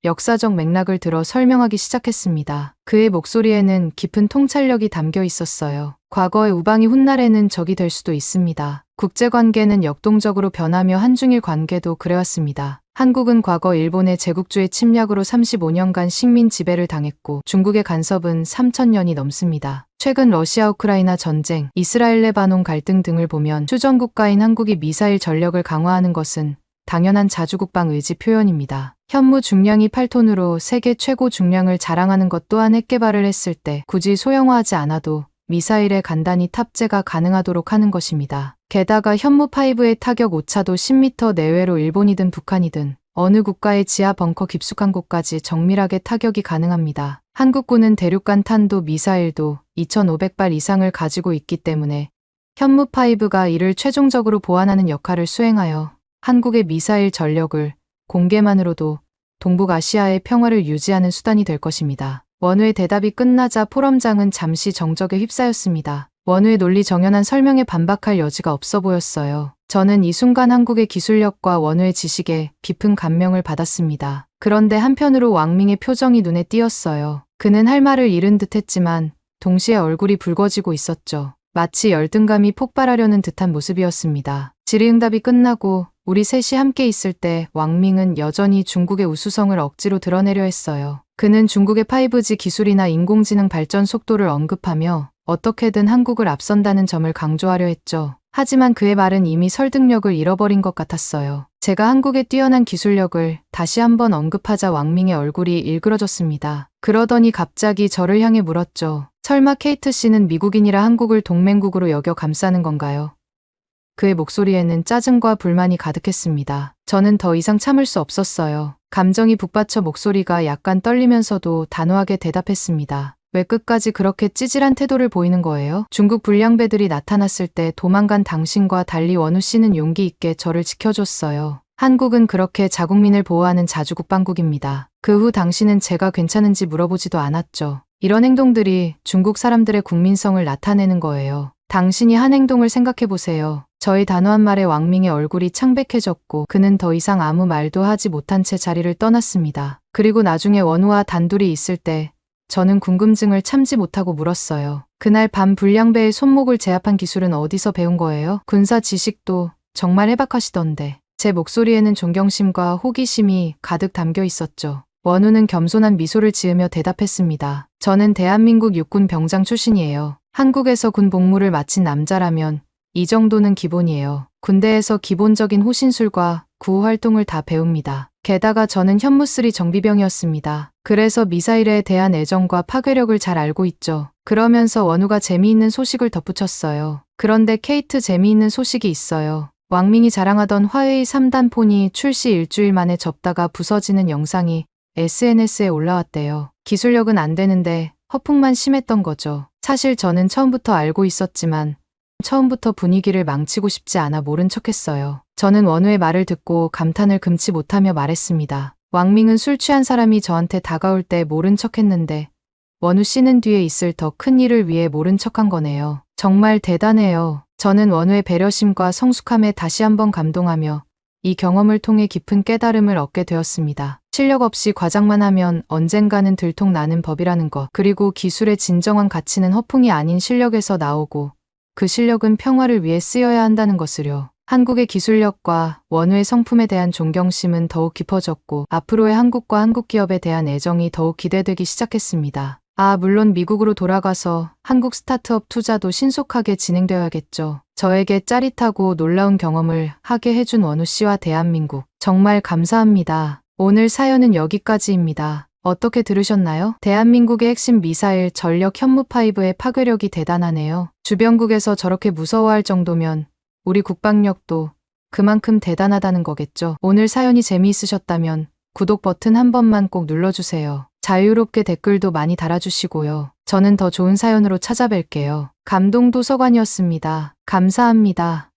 역사적 맥락을 들어 설명하기 시작했습니다. 그의 목소리에는 깊은 통찰력이 담겨 있었어요. 과거의 우방이 훗날에는 적이 될 수도 있습니다. 국제관계는 역동적으로 변하며 한중일 관계도 그래왔습니다. 한국은 과거 일본의 제국주의 침략으로 35년간 식민 지배를 당했고 중국의 간섭은 3,000년이 넘습니다. 최근 러시아 우크라이나 전쟁, 이스라엘 레바논 갈등 등을 보면 휴전국가인 한국이 미사일 전력을 강화하는 것은 당연한 자주국방 의지 표현입니다. 현무 중량이 8톤으로 세계 최고 중량을 자랑하는 것 또한 핵 개발을 했을 때 굳이 소형화하지 않아도 미사일에 간단히 탑재가 가능하도록 하는 것입니다. 게다가 현무5의 타격 오차도 10m 내외로 일본이든 북한이든 어느 국가의 지하 벙커 깊숙한 곳까지 정밀하게 타격이 가능합니다. 한국군은 대륙간 탄도 미사일도 2,500발 이상을 가지고 있기 때문에 현무5가 이를 최종적으로 보완하는 역할을 수행하여 한국의 미사일 전력을 공개만으로도 동북아시아의 평화를 유지하는 수단이 될 것입니다. 원우의 대답이 끝나자 포럼장은 잠시 정적에 휩싸였습니다. 원우의 논리 정연한 설명에 반박할 여지가 없어 보였어요. 저는 이 순간 한국의 기술력과 원우의 지식에 깊은 감명을 받았습니다. 그런데 한편으로 왕밍의 표정이 눈에 띄었어요. 그는 할 말을 잃은 듯 했지만 동시에 얼굴이 붉어지고 있었죠. 마치 열등감이 폭발하려는 듯한 모습이었습니다. 질의응답이 끝나고 우리 셋이 함께 있을 때 왕밍은 여전히 중국의 우수성을 억지로 드러내려 했어요. 그는 중국의 5G 기술이나 인공지능 발전 속도를 언급하며 어떻게든 한국을 앞선다는 점을 강조하려 했죠. 하지만 그의 말은 이미 설득력을 잃어버린 것 같았어요. 제가 한국의 뛰어난 기술력을 다시 한번 언급하자 왕밍의 얼굴이 일그러졌습니다. 그러더니 갑자기 저를 향해 물었죠. 설마 케이트 씨는 미국인이라 한국을 동맹국으로 여겨 감싸는 건가요? 그의 목소리에는 짜증과 불만이 가득했습니다. 저는 더 이상 참을 수 없었어요. 감정이 북받쳐 목소리가 약간 떨리면서도 단호하게 대답했습니다. 왜 끝까지 그렇게 찌질한 태도를 보이는 거예요? 중국 불량배들이 나타났을 때 도망간 당신과 달리 원우 씨는 용기 있게 저를 지켜줬어요. 한국은 그렇게 자국민을 보호하는 자주국방국입니다. 그 후 당신은 제가 괜찮은지 물어보지도 않았죠. 이런 행동들이 중국 사람들의 국민성을 나타내는 거예요. 당신이 한 행동을 생각해보세요. 저의 단호한 말에 왕밍의 얼굴이 창백해졌고 그는 더 이상 아무 말도 하지 못한 채 자리를 떠났습니다. 그리고 나중에 원우와 단둘이 있을 때 저는 궁금증을 참지 못하고 물었어요. 그날 밤 불량배의 손목을 제압한 기술은 어디서 배운 거예요? 군사 지식도 정말 해박하시던데. 제 목소리에는 존경심과 호기심이 가득 담겨 있었죠. 원우는 겸손한 미소를 지으며 대답했습니다. 저는 대한민국 육군 병장 출신이에요. 한국에서 군 복무를 마친 남자라면 이 정도는 기본이에요. 군대에서 기본적인 호신술과 구호 활동을 다 배웁니다. 게다가 저는 현무3 정비병이었습니다. 그래서 미사일에 대한 애정과 파괴력을 잘 알고 있죠. 그러면서 원우가 재미있는 소식을 덧붙였어요. 그런데 케이트 재미있는 소식이 있어요. 왕밍이 자랑하던 화웨이 3단 폰이 출시 일주일 만에 접다가 부서지는 영상이 SNS에 올라왔대요. 기술력은 안 되는데 허풍만 심했던 거죠. 사실 저는 처음부터 알고 있었지만 처음부터 분위기를 망치고 싶지 않아 모른 척했어요. 저는 원우의 말을 듣고 감탄을 금치 못하며 말했습니다. 왕밍은 술 취한 사람이 저한테 다가올 때 모른 척했는데 원우 씨는 뒤에 있을 더 큰 일을 위해 모른 척한 거네요. 정말 대단해요. 저는 원우의 배려심과 성숙함에 다시 한번 감동하며 이 경험을 통해 깊은 깨달음을 얻게 되었습니다. 실력 없이 과장만 하면 언젠가는 들통나는 법이라는 것. 그리고 기술의 진정한 가치는 허풍이 아닌 실력에서 나오고 그 실력은 평화를 위해 쓰여야 한다는 것을요. 한국의 기술력과 원우의 성품에 대한 존경심은 더욱 깊어졌고 앞으로의 한국과 한국 기업에 대한 애정이 더욱 기대되기 시작했습니다. 물론 미국으로 돌아가서 한국 스타트업 투자도 신속하게 진행되어야겠죠. 저에게 짜릿하고 놀라운 경험을 하게 해준 원우 씨와 대한민국 정말 감사합니다. 오늘 사연은 여기까지입니다. 어떻게 들으셨나요? 대한민국의 핵심 미사일 전력 현무5의 파괴력이 대단하네요. 주변국에서 저렇게 무서워할 정도면 우리 국방력도 그만큼 대단하다는 거겠죠. 오늘 사연이 재미있으셨다면 구독 버튼 한 번만 꼭 눌러주세요. 자유롭게 댓글도 많이 달아주시고요. 저는 더 좋은 사연으로 찾아뵐게요. 감동도서관이었습니다. 감사합니다.